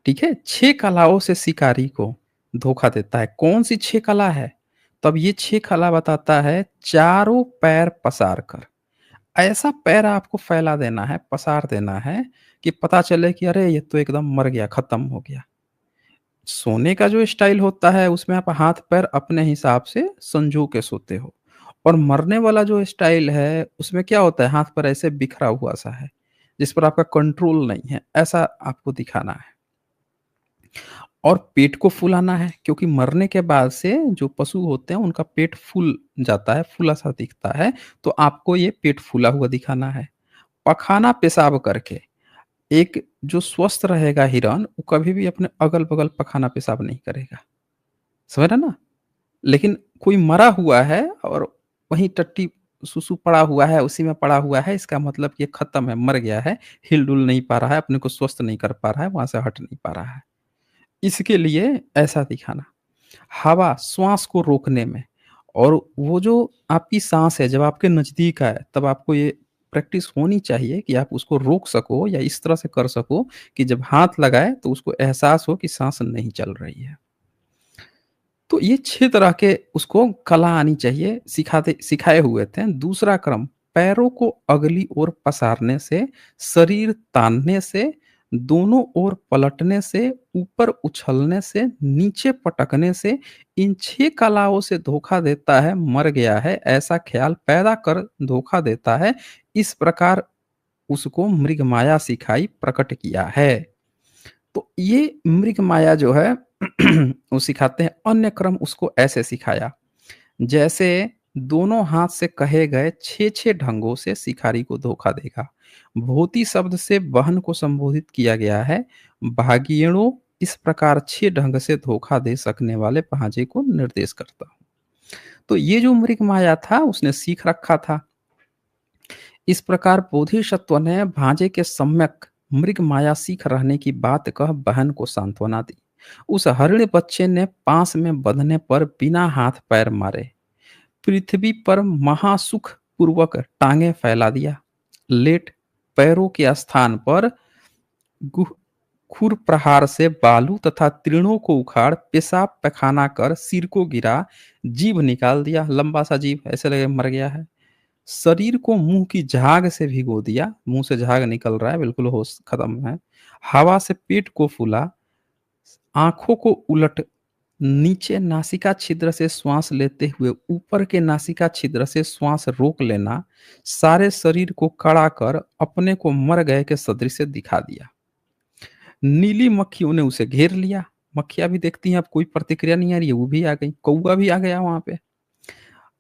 ठीक है? 6 कलाओं से शिकारी को धोखा देता है। कौन-सी 6 कला है? तब ये 6 कला बताता है चारों पैर पसार कर। ऐसा पैर आपको फैला देना है, पसार देना है कि पता चले कि अरे! ये तो एकदम मर गया, खत्म हो गया। सोने का जो स्टाइल होता है उसमें आप हाथ-पैर अपने हिसाब से संजो के सोते हो और मरने वाला जो स्टाइल है उसमें क्या होता है हाथ-पैर ऐसे बिखरा हुआ-सा है, जिस पर आपका कंट्रोल नहीं है, ऐसा आपको दिखाना है। और पेट को फुलाना है क्योंकि मरने के बाद से जो पशु होते हैं उनका पेट फूल जाता है, फूला-सा दिखता है, तो आपको ये पेट फूला हुआ दिखाना है। पखाना पेशाब करके एक जो स्वस्थ रहेगा हिरन, वो कभी भी अपने अगल-बगल पखाना पेशाब नहीं करेगा। समझ रहे हैं ना? लेकिन कोई मरा हुआ है और वहीं टट्टी सुसु पड़ा हुआ है, उसी में पड़ा हुआ है, इसका मतलब ये खत्म है, मर गया है, हिल-डुल नहीं पा रहा है, अपने को स्वस्थ नहीं कर पा रहा है, वहाँ से हट नहीं पा रहा है। इसके लिए ऐसा दिखाना। हवा, श्वास को रोकने में और वो जो आपकी साँस है, जब आपके नज़दीक आए, तब आपको ये प्रैक्टिस होनी चाहिए कि आप उसको रोक सको या इस तरह से कर सको कि जब हाथ लगाए, तो उसको एहसास हो कि साँस नहीं चल रही है। तो ये 6 तरह के उसको कला आनी चाहिए, सिखाए हुए थे। दूसरा क्रम, पैरों को अगली ओर पसारने से, शरीर तानने से, दोनों ओर पलटने से, ऊपर उछलने से, नीचे पटकने से, इन 6 कलाओं से धोखा देता है, मर गया है, ऐसा ख्याल पैदा कर धोखा देता है। इस प्रकार उसको मृगमाया सिखाई, प्रकट किया है। तो ये मृग माया जो है वो सिखाते हैं। अन्य क्रम उसको ऐसे सिखाया, जैसे दोनों हाथ से कहे गए 6-6 ढंगों से शिकारी को धोखा देगा। भोति शब्द से बहन को संबोधित किया गया है। भागियों इस प्रकार 6 ढंग से धोखा दे सकने वाले भांजे को निर्देश करता हूँ। तो ये जो मृग माया था उसने सीख रखा था। इस प्रकार बोधिसत्व ने भांजे के सम्यक मृग माया सीख रहने की बात कह बहन को सांत्वना दी। उस हरिण बच्चे ने पास में बंधने पर बिना हाथ पैर मारे पृथ्वी पर महासुख पूर्वक टांगे फैला दिया। लेट पैरों के स्थान पर खुर प्रहार से बालू तथा तीर्णों को उखाड़ पेशाब पैखाना कर सिर को गिरा, जीभ निकाल दिया, लंबा सा जीभ ऐसे लगे मर गया है। शरीर को मुंह की झाग से भिगो दिया, मुंह से झाग निकल रहा है, बिल्कुल होश खत्म है। हवा से पेट को फूला, आंखों को उलट नीचे नासिका छिद्र से श्वास लेते हुए ऊपर के नासिका छिद्र से श्वास रोक लेना, सारे शरीर को कड़ा कर अपने को मर गए के सदृश दिखा दिया। नीली मक्खियों ने उसे घेर लिया। मक्खियां भी देखती हैं अब कोई प्रतिक्रिया नहीं आ रही है, वो भी आ गई, कौवा भी आ गया वहां पे।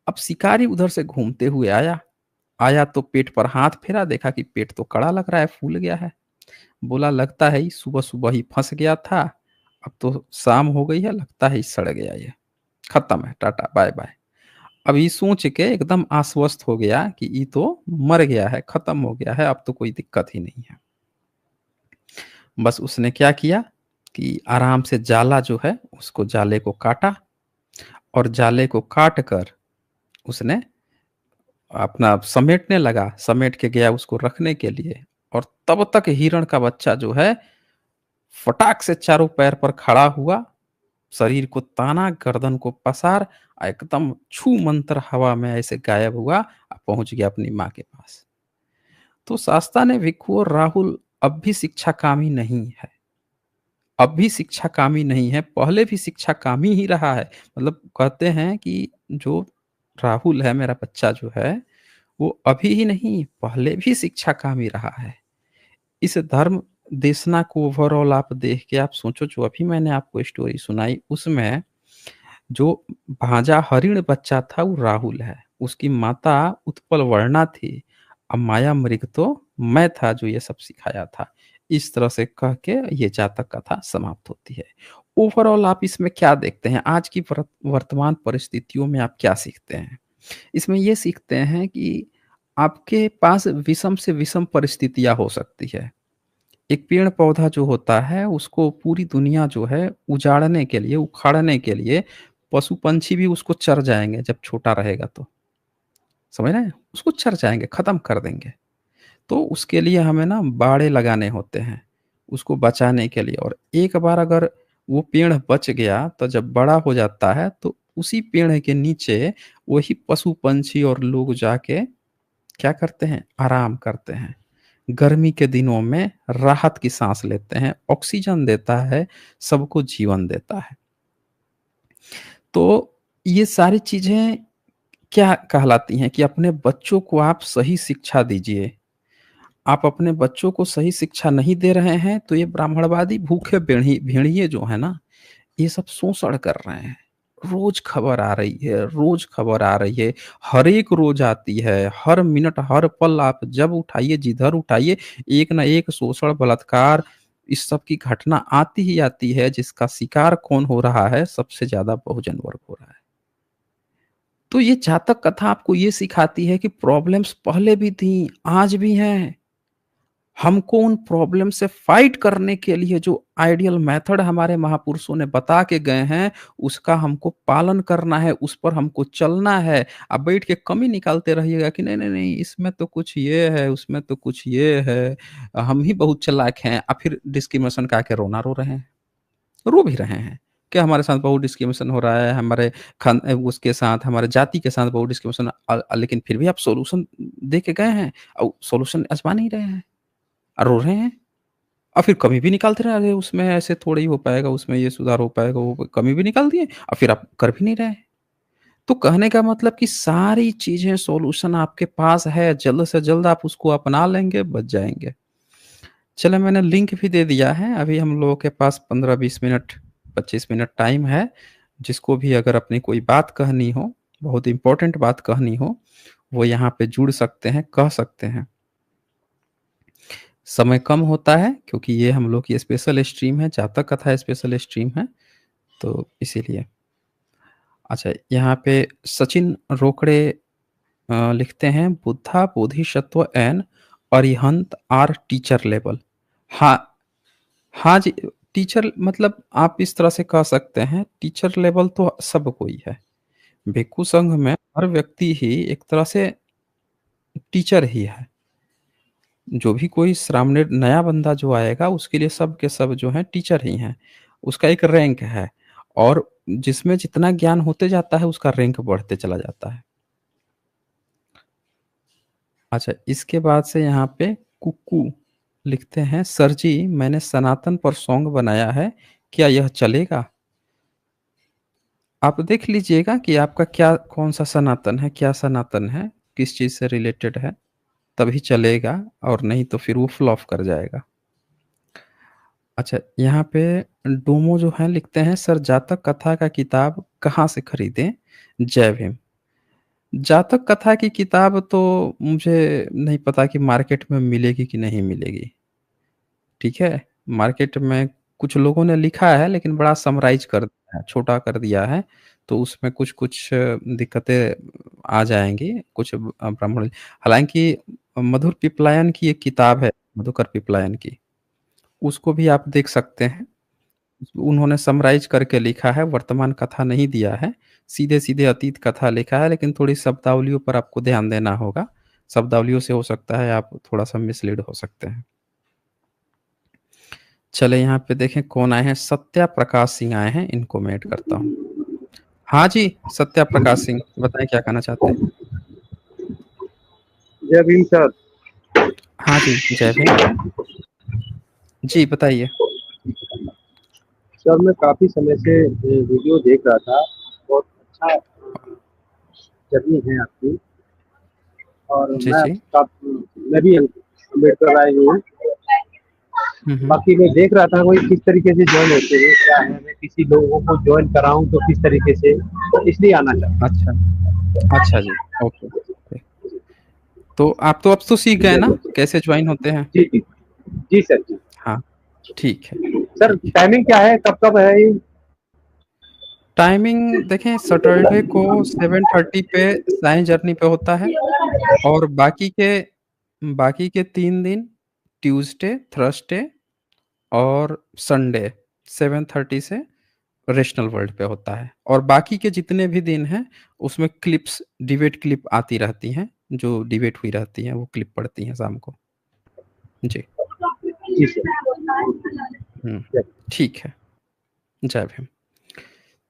अब शिकारी उधर से घूमते हुए आया। आया तो पेट पर हाथ फेरा, देखा कि पेट तो कड़ा लग रहा है, फूल गया है। बोला लगता है सुबह-सुबह ही फँस गया था, अब तो शाम हो गई है, लगता है सड़ गया ये, खत्म है, टाटा बाय-बाय। अब ये सोच के एकदम आश्वस्त हो गया कि ये तो मर गया है, खत्म हो गया है, अब तो कोई दिक्कत ही नहीं है। बस उसने क्या किया कि आराम से जाला जो है, उसको जाले को काटा और जाले को काट कर उसने अपना समेटने लगा, समेट के गया उसको रखने के लिए और तब तक हिरण का बच्चा जो है, फटाक से चारों पैर पर खड़ा हुआ, शरीर को ताना, गर्दन को पसार एकदम छू-मंतर हवा में ऐसे गायब हुआ पहुँच गया अपनी माँ के पास। तो शास्ता ने भिक्खु और राहुल अब भी शिक्षाकामी नहीं है। अब भी शिक्षाकामी नहीं है, पहले भी शिक्षाकामी ही रहा है। मतलब कहते हैं कि जो राहुल है, मेरा बच्चा जो है, वो अभी ही नहीं, पहले भी शिक्षाकामी रहा है। इस धर्म देशना को ओवरऑल आप देख के आप सोचो, जो अभी मैंने आपको स्टोरी सुनाई, उसमें जो भांजा हरिण बच्चा था, वो राहुल है। उसकी माता उत्पल वर्णा थी। अब माया मृग तो मैं था जो ये सब सिखाया था। इस तरह से कह के ये जातक कथा समाप्त होती है। ओवरऑल आप इसमें क्या देखते हैं? आज की वर्तमान परिस्थितियों में आप क्या सीखते हैं? इसमें ये सीखते हैं कि आपके पास विषम से विषम परिस्थितियाँ हो सकती है। एक पेड़-पौधा जो होता है, उसको पूरी दुनिया जो है उजाड़ने के लिए, उखाड़ने के लिए पशु-पंछी भी उसको चर जाएँगे जब छोटा रहेगा तो। समझ रहे हैं? उसको चर जाएँगे, खत्म कर देंगे। तो उसके लिए हमें ना बाड़े लगाने होते हैं, उसको बचाने के लिए और एक बार अगर वो पेड़ बच गया, तो जब बड़ा हो जाता है, तो उसी पेड़ के नीचे वही पशु-पंछी और लोग जाके क्या करते हैं? आराम करते हैं। गर्मी के दिनों में राहत की साँस लेते हैं, ऑक्सीजन देता है, सबको जीवन देता है। तो ये सारी चीज़ें क्या कहलाती हैं कि अपने बच्चों को आप सही शिक्षा दीजिए। आप अपने बच्चों को सही शिक्षा नहीं दे रहे हैं, तो ये ब्राह्मणवादी भूखे भेड़िए जो हैं ना, ये सब शोषण कर रहे हैं। रोज़ खबर आ रही है, रोज़ खबर आ रही है, हर एक रोज़ आती है, हर मिनट, हर पल आप जब उठाइए, जिधर उठाइए, एक ना एक शोषण, बलात्कार, इस सब की घटना आती ही आती है, जिसका शिकार कौन हो रहा है? सबसे ज़्यादा बहुजन वर्ग हो रहा है। तो ये जातक कथा आपको ये सिखाती है कि प्रॉब्लम्स पहले भी थी, आज भी हैं। हमको उन प्रॉब्लम से फाइट करने के लिए जो आइडियल मेथड हमारे महापुरुषों ने बता के गए हैं, उसका हमको पालन करना है, उस पर हमको चलना है। आप बैठ के कमी निकालते रहिएगा कि नहीं, नहीं, नहीं, इसमें तो कुछ ये है, उसमें तो कुछ ये है, हम ही बहुत चालाक हैं, फिर डिस्क्रिमिनेशन का के रोना रो रहे हैं। रो भी रहे हैं। क्या हमारे साथ बहुत डिस्क्रिमिनेशन हो रहा है, हमारे उसके साथ, हमारे जाति के साथ बहुत डिस्क्रिमिनेशन, लेकिन फिर भी आप सॉल्यूशन दे के गए हैं और सॉल्यूशन आज़मा नहीं रहे हैं। रो रहे हैं और फिर कमी भी निकालते रहे, अरे उसमें ऐसे थोड़ा ही हो पाएगा, उसमें ये सुधार हो पाएगा, वो कमी भी निकाल दिए और फिर आप कर भी नहीं रहे हैं। तो कहने का मतलब कि सारी चीज़ें सॉल्यूशन आपके पास है, जल्द से जल्द आप उसको अपना लेंगे, बच जाएँगे। चलो मैंने लिंक भी दे दिया है, अभी हम लोगों के पास 15-20 मिनट, 25 मिनट टाइम है, जिसको भी अगर अपनी कोई बात कहनी हो, बहुत इम्पोर्टेंट बात कहनी हो, वो यहाँ पे जुड़ सकते हैं, कह सकते हैं। समय कम होता है क्योंकि ये हम लोग की स्पेशल स्ट्रीम है, जातक कथा स्पेशल स्ट्रीम है, तो इसीलिए। अच्छा, यहाँ पे सचिन रोकड़े लिखते हैं, Buddha Bodhisattva and Arihant are teacher level. हाँ, हाँ जी, टीचर मतलब आप इस तरह से कह सकते हैं, टीचर लेवल तो सब कोई है। भिक्षु संघ में हर व्यक्ति ही एक तरह से टीचर ही है। जो भी कोई सामने नया बंदा जो आएगा उसके लिए सब के सब जो हैं टीचर ही हैं। उसका एक रैंक है और जिसमें जितना ज्ञान होते जाता है उसका रैंक बढ़ते चला जाता है। अच्छा, इसके बाद से यहाँ पे कुक्कू लिखते हैं, सर जी मैंने सनातन पर सॉन्ग बनाया है, क्या यह चलेगा? आप देख लीजिएगा कि आपका क्या कौन-सा सनातन है, क्या सनातन है, किस चीज़ से रिलेटेड है, तभी चलेगा और नहीं तो फिर वो फ्लॉप कर जाएगा। अच्छा, यहाँ पे डोमो जो है लिखते हैं, सर जातक कथा का किताब कहाँ से खरीदें? जय भीम। जातक कथा की किताब तो मुझे नहीं पता कि मार्केट में मिलेगी कि नहीं मिलेगी, ठीक है? मार्केट में कुछ लोगों ने लिखा है लेकिन बड़ा समराइज़ कर दिया है, छोटा कर दिया है, तो उसमें कुछ-कुछ दिक्कतें आ जाएँगी, कुछ ब्राह्मण हालाँकि मधुर पिपलायन की एक किताब है, मधुकर पिपलायन की, उसको भी आप देख सकते हैं। उन्होंने समराइज़ करके लिखा है, वर्तमान कथा नहीं दिया है, सीधे-सीधे अतीत कथा लिखा है, लेकिन थोड़ी शब्दावलियों पर आपको ध्यान देना होगा। शब्दावलियों से हो सकता है आप थोड़ा-सा मिसलीड हो सकते हैं। चलिए यहाँ पे देखें कौन आए हैं, सत्या प्रकाश सिंह आए हैं, इनको मैं ऐड करता हूँ। हाँ जी, सत्या प्रकाश सिंह, बताएँ क्या कहना चाहते हैं? जय भीम सर। हाँ जी, जय भीम। जी, बताइए। सर मैं काफ़ी समय से वीडियो देख रहा था। बहुत अच्छा जर्नी है आपकी। और जी, मैं जी। मैं भी अम्बेडकर राय हूँ। हुँ, हुँ। बाकी मैं देख रहा था कोई किस तरीके से ज्वाइन होते हैं, क्या है, मैं किसी लोगों को ज्वाइन कराऊँ तो किस तरीके से, तो इसलिए आना चाहता अच्छा, अच्छा जी, ओके, ओके। तो आप तो अब तो सीख हूँ। गए जय ना, भीम। कैसे जॉइन होते हैं? जी जी। जी सर जी। हाँ, ठीक है, सर ठीक है। टाइमिंग क्या है, कब कब है ये? टाइमिंग देखें, सैटरडे को 7:30 पे साइंस जर्नी पे होता है और बाकी के 3 दिन ट्यूसडे, थर्सडे और संडे 7:30 से रेशनल वर्ल्ड पे होता है और बाकी के जितने भी दिन हैं, उसमें क्लिप्स डिबेट क्लिप आती रहती हैं, जो डिबेट हुई रहती हैं, वो क्लिप पड़ती हैं शाम को। जी, जी सर। हुँ, जय। ठीक है। जय भीम।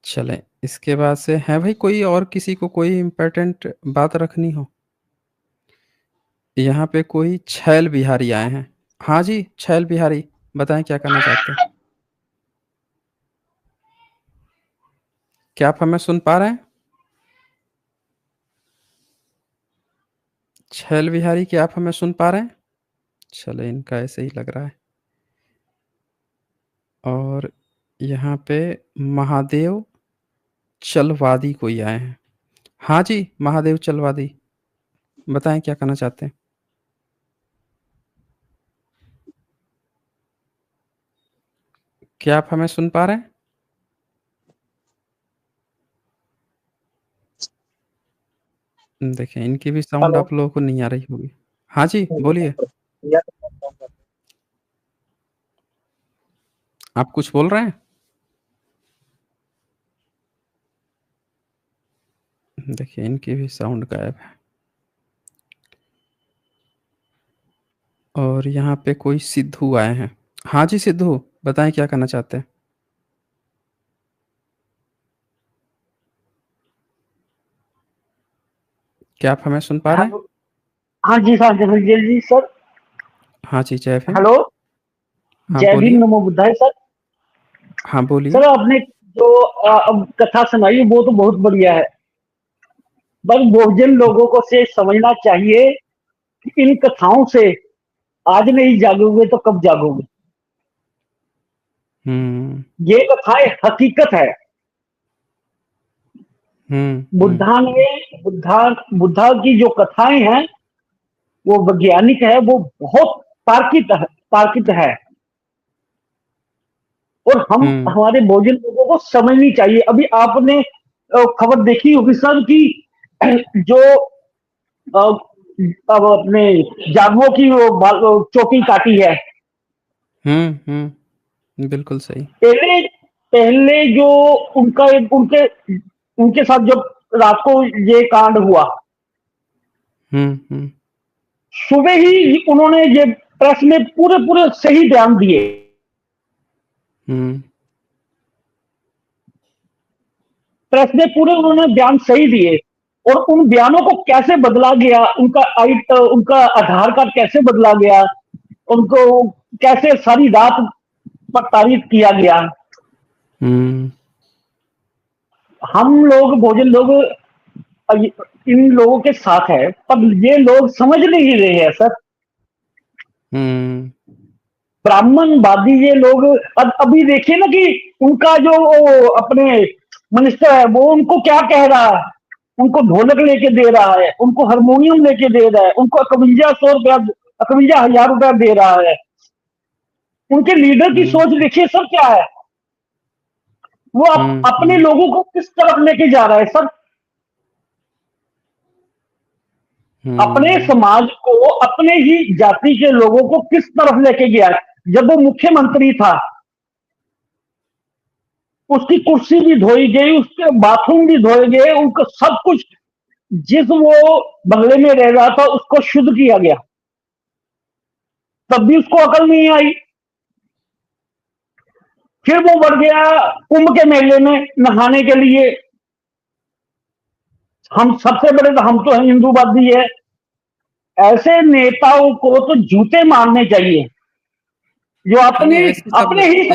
चलें, इसके बाद से है भाई कोई और किसी को कोई इम्पोर्टेंट बात रखनी हो? यहाँ पे कोई छैल बिहारी आए हैं। हाँ जी, छैल बिहारी, बताएँ क्या कहना चाहते हैं? क्या आप हमें सुन पा रहे हैं? छैल बिहारी, क्या आप हमें सुन पा रहे हैं? चलें, इनका ऐसे ही लग रहा है। और यहाँ पे महादेव चलवादी कोई आए हैं। हाँ जी, महादेव चलवादी, बताएँ क्या कहना चाहते हैं? क्या आप हमें सुन पा रहे हैं? देखिए, इनकी भी साउंड हेलो। आप लोगों को नहीं आ रही होगी। हाँ जी, बोलिए। आप कुछ बोल रहे हैं? देखिए, इनकी भी साउंड गायब है। और यहाँ पे कोई सिद्धू आए हैं। हाँ जी, सिद्धू, बताएँ क्या कहना चाहते हैं? क्या आप हमें सुन पा रहे हैं? हेलो। हाँ जी, हाँ जी, जी सर। हाँ जी, जय भीम। हेलो। हाँ, जय भीम, बोलिए। नमो बुद्धाय सर। हाँ, बोलिए। सर आपने जो अब कथा सुनाई वो तो बहुत बढ़िया है, बस बहुजन लोगों को से समझना चाहिए कि इन कथाओं से आज नहीं जागोगे तो कब जागोगे। हुँ, ये कथाएं हकीकत है। हुँ, हुँ, बुद्धा ने बुद्धा बुद्धा की जो कथाएं हैं वो वैज्ञानिक है, वो बहुत तार्किक है। और हम हुँ, हमारे बहुजन लोगों को समझनी चाहिए। अभी आपने खबर देखी होगी सर कि जो अ, अब अपने जागवों की चौकी काटी है। हुँ, हुँ, बिल्कुल सही। पहले पहले जो उनका उनके उनके साथ जब रात को ये कांड हुआ, हुँ, हुँ, सुबह ही उन्होंने ये प्रेस में पूरे पूरे सही बयान दिए। हुँ, प्रेस में पूरे उन्होंने बयान सही दिए। और उन बयानों को कैसे बदला गया, उनका आधार कार्ड कैसे बदला गया, उनको कैसे सारी रात पर तारीफ किया गया। हुँ, हम लोग भोजन लोग इन लोगों के साथ है, पर ये लोग समझ नहीं रहे हैं सर। हुँ, ब्राह्मणवादी ये लोग अब अभी देखिए ना कि उनका जो वो अपने मिनिस्टर है वो उनको क्या कह रहा है। उनको ढोलक लेके दे रहा है, उनको हारमोनियम लेके दे रहा है, उनको 5100 रुपया 51,000 रुपया दे रहा है। उनके लीडर की हुँ, सोच देखिए सर क्या है। वो हुँ, अपने हुँ, लोगों को किस तरफ लेके जा रहा है सर। अपने हुँ, समाज को, अपने ही जाति के लोगों को किस तरफ लेके गया है। जब वो मुख्यमंत्री था उसकी कुर्सी भी धोई गई, उसके बाथरूम भी धोए गए, उनको सब कुछ, जिस वो बंगले में रह रहा था उसको शुद्ध किया गया। तब भी उसको अकल नहीं आई। फिर वो बढ़ गया कुंभ के मेले में नहाने के लिए। हम सबसे बड़े तो हम तो हैं हिंदूवादी है। ऐसे नेताओं को तो जूते मारने चाहिए जो नहीं, नहीं, अपने ऐसे शब्द अपने ही।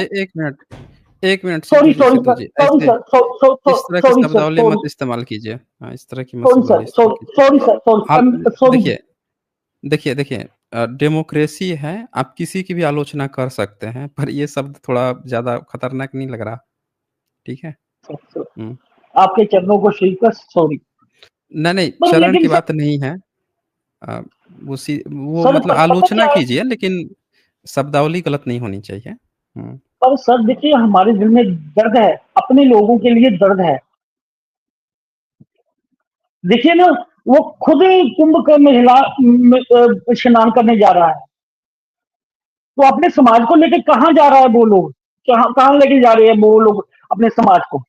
1 मिनट सॉरी सिद्धू सॉरी जी, सर, सॉरी ऐसे सर, इस तरह की सॉरी सर, शब्दावली मत सॉरी इस्तेमाल कीजिए। हाँ, इस तरह की मत सॉरी शब्दावली सर, इस्तेमाल कीजिए। सॉरी सर, हाल सॉरी। देखिए देखिए, डेमोक्रेसी है, आप किसी की भी आलोचना कर सकते हैं, पर ये शब्द थोड़ा ज़्यादा खतरनाक नहीं लग रहा? ठीक है? हुँ। आपके चरणों को छूकर सॉरी। नहीं, नहीं, पर चरण लेकिन की सर, बात नहीं है। वो सर मतलब पता आलोचना क्या है। कीजिए, लेकिन शब्दावली गलत नहीं होनी चाहिए। हुँ, पर सर देखिए हमारे दिल में दर्द है, अपने लोगों के लिए दर्द है। देखिए ना, वो खुद ही कुंभ का स्नान करने जा रहा है। तो अपने समाज को लेकर कहाँ जा रहा है वो लोग, कहाँ कहाँ लेके जा रहे हैं वो लोग अपने समाज को।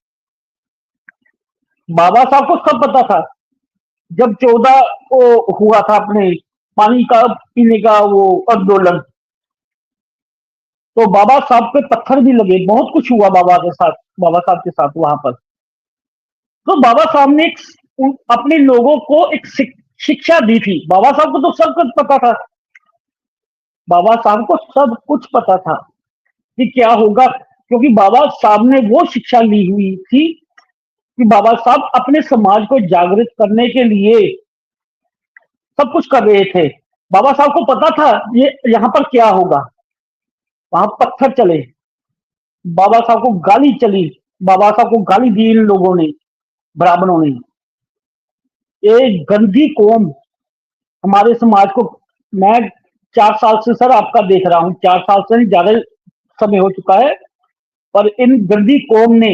बाबा साहब को सब पता था। जब 14 को हुआ था अपने पानी का पीने का वो आंदोलन, तो बाबा साहब पे पत्थर भी लगे, बहुत कुछ हुआ बाबा साहब के साथ वहां पर। तो बाबा साहब ने अपने लोगों को एक शिक्षा दी थी। बाबा साहब को तो सब कुछ पता था, बाबा साहब को सब कुछ पता था कि क्या होगा, क्योंकि बाबा साहब ने वो शिक्षा ली हुई थी कि बाबा साहब अपने समाज को जागृत करने के लिए सब कुछ कर रहे थे। बाबा साहब को पता था ये यहाँ पर क्या होगा। वहां पत्थर चले, बाबा साहब को गाली चली, बाबा साहब को गाली दी इन लोगों ने, ब्राह्मणों ने। एक गंदी कौम हमारे समाज को, मैं 4 साल से सर आपका देख रहा हूँ, 4 साल से नहीं, ज्यादा समय हो चुका है, पर इन गंदी कौम ने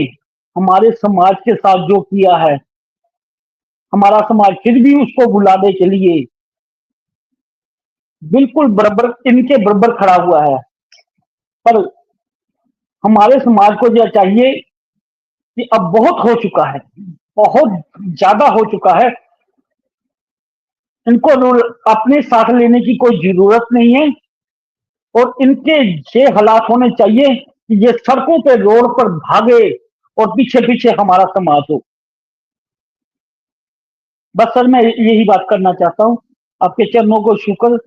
हमारे समाज के साथ जो किया है, हमारा समाज फिर भी उसको बुलाने के लिए बिल्कुल बराबर, इनके बराबर खड़ा हुआ है। पर हमारे समाज को यह चाहिए कि अब बहुत हो चुका है, बहुत ज्यादा हो चुका है। इनको अपने साथ लेने की कोई जरूरत नहीं है, और इनके ये हालात होने चाहिए कि ये सड़कों पे, रोड पर भागे और पीछे पीछे हमारा समाज हो। बस सर मैं यही बात करना चाहता हूँ। आपके चरणों को शुक्र,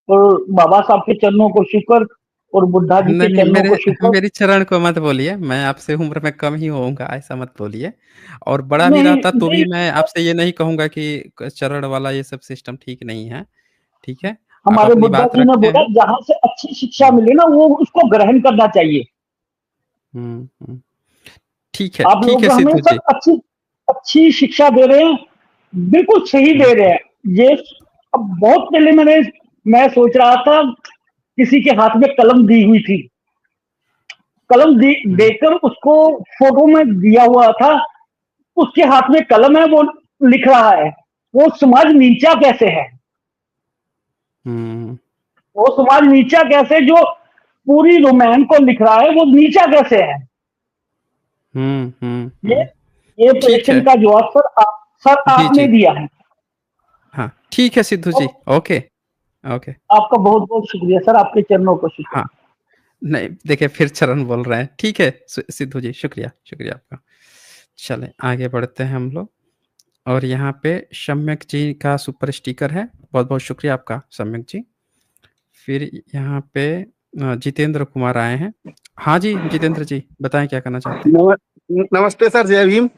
और बाबा साहब के चरणों को शुक्र, और बुद्धा जी नहीं, के नहीं, चरणों मेरे को शुक्र। मेरी चरण को मत बोलिए, मैं आपसे उम्र में कम ही होऊँगा, ऐसा मत बोलिए। और बड़ा भी नहीं रहता तो भी नहीं, मैं आपसे ये नहीं कहूँगा कि क चरण वाला ये सब सिस्टम ठीक नहीं है, ठीक है? आप हमारे अपनी बुद्धा बात जी ने रखे बोला हैं। जहां से अच्छी शिक्षा हुँ, मिले ना, वो उसको ग्रहण करना चाहिए। हुँ, हुँ। आप ठीक लोग है जो हमें सिद्धू जी। सब अच्छी अच्छी शिक्षा दे रहे हैं, बिल्कुल सही हुँ, दे रहे हैं। ये अब बहुत पहले मैं सोच रहा था, किसी के हाथ में कलम दी हुई थी, कलम हुँ, देकर उसको फोटो में दिया हुआ था, उसके हाथ में कलम है, वो लिख रहा है। वो समाज नीचा कैसे है, हुँ, वो समाज नीचा कैसे, जो पूरी रामायण को लिख रहा है, वो नीचा कैसे है। हुँ, हुँ, ये हुँ। ये ठीक प्रश्न है। का जवाब सर जी, आपने जी। दिया है। हाँ, ठीक है सिद्धू और जी। Okay, okay. आपका बहुत बहुत शुक्रिया सर, आपके चरणों को शुक्र। हाँ, नहीं देखिए फिर चरण बोल रहे हैं। ठीक है सिद्धू जी, शुक्रिया, शुक्रिया आपका। चलें आगे बढ़ते हैं हम लोग। और यहाँ पे सम्यक जी का सुपर स्टिकर है। बहुत-बहुत शुक्रिया आपका सम्यक जी। फिर यहाँ पे जितेंद्र कुमार आए हैं। हाँ जी, जितेंद्र जी बताएँ क्या कहना चाहते हैं? नम नमस्ते सर, जय भीम।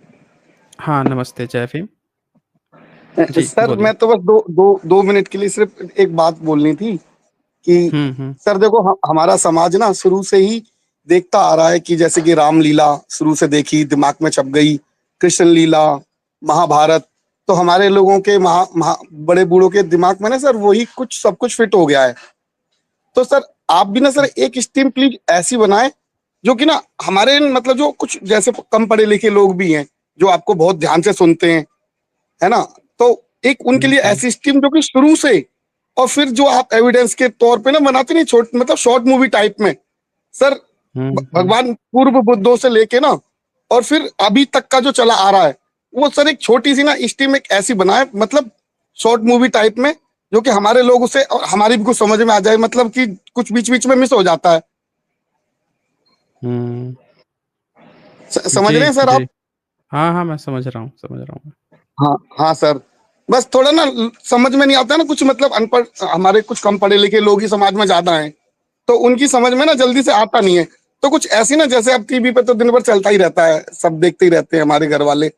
हाँ, नमस्ते, जय भीम। जी, सर बोलिए। मैं तो बस 2 मिनट के लिए सिर्फ एक बात बोलनी थी कि हुँ, हुँ। सर देखो हमारा समाज ना शुरू से ही देखता आ रहा है कि जैसे कि रामलीला शुरू से देखी, दिमाग में छप गई, कृष्ण लीला, महाभारत, तो हमारे लोगों के महा महा बड़े बूढ़ों के दिमाग में ना सर वही कुछ सब कुछ फिट हो गया है। तो सर आप भी ना सर एक स्ट्रीम प्लीज ऐसी बनाएँ जो कि ना हमारे मतलब जो कुछ जैसे कम पढ़े लिखे लोग भी हैं, जो आपको बहुत ध्यान से सुनते हैं, है ना? तो एक उनके हुँ, लिए हुँ। ऐसी स्कीम जो कि शुरू से और फिर जो आप एविडेंस के तौर पे ना बनाते नहीं छोट मतलब शॉर्ट मूवी टाइप में सर हुँ, हुँ। भगवान पूर्व बुद्धों से लेके ना और फिर अभी तक का जो चला आ रहा है वो सर एक छोटी सी ना स्टीम एक ऐसी बनाए मतलब शॉर्ट मूवी टाइप में जो कि हमारे लोग उसे और हमारी भी कुछ समझ में आ जाए मतलब कि कुछ बीच बीच में मिस हो जाता है। हुँ। समझ रहे जी, हैं सर आप? जी। हाँ, हाँ, मैं समझ रहा हूँ। हाँ हाँ सर, बस थोड़ा ना समझ में नहीं आता ना कुछ मतलब अनपढ़ हमारे कुछ कम पढ़े लिखे लोग ही समाज में ज्यादा हैं तो उनकी समझ में ना जल्दी से आता नहीं है। तो कुछ ऐसी ना जैसे अब टीवी पे तो दिन भर चलता ही रहता है, सब देखते ही रहते हैं हमारे घर वाले,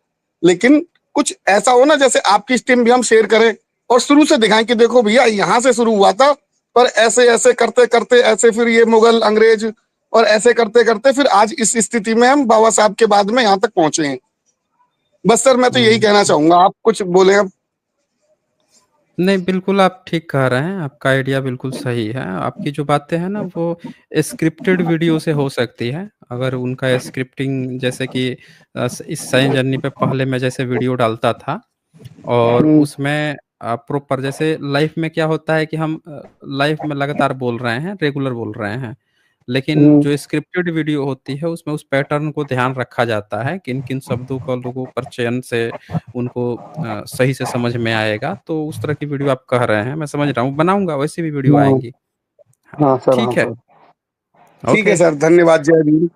लेकिन कुछ ऐसा हो ना जैसे आपकी स्ट्रीम भी हम शेयर करें और शुरू से दिखाएं कि देखो भैया यहाँ से शुरू हुआ था, पर ऐसे ऐसे करते करते ऐसे फिर ये मुगल अंग्रेज और ऐसे करते करते फिर आज इस स्थिति में हम बाबा साहब के बाद में यहाँ तक पहुंचे हैं। बस सर मैं तो यही हुँ। कहना चाहूंगा, आप कुछ बोले अब। नहीं, बिल्कुल आप ठीक कह रहे हैं, आपका आइडिया बिल्कुल सही है। आपकी जो बातें हैं ना वो स्क्रिप्टेड वीडियो से हो सकती है। अगर उनका स्क्रिप्टिंग जैसे कि इस साइंस जर्नी पे पहले मैं जैसे वीडियो डालता था और हम्म, उसमें प्रॉपर जैसे लाइफ़ में क्या होता है कि हम लाइफ़ में लगातार बोल रहे हैं, रेगुलर बोल रहे हैं। लेकिन हम्म, जो स्क्रिप्टेड वीडियो होती है उसमें उस पैटर्न को ध्यान रखा जाता है, किन-किन शब्दों का लोगों पर चयन से उनको सही से समझ में आएगा। तो उस तरह की वीडियो आप कह रहे हैं, मैं समझ रहा हूँ, बनाऊँगा वैसी भी वीडियो हाँ आएँगी। हाँ, हाँ सर, हाँ ठीक है, सर। ठीक है ओके। सर, धन्यवाद, जय भीम।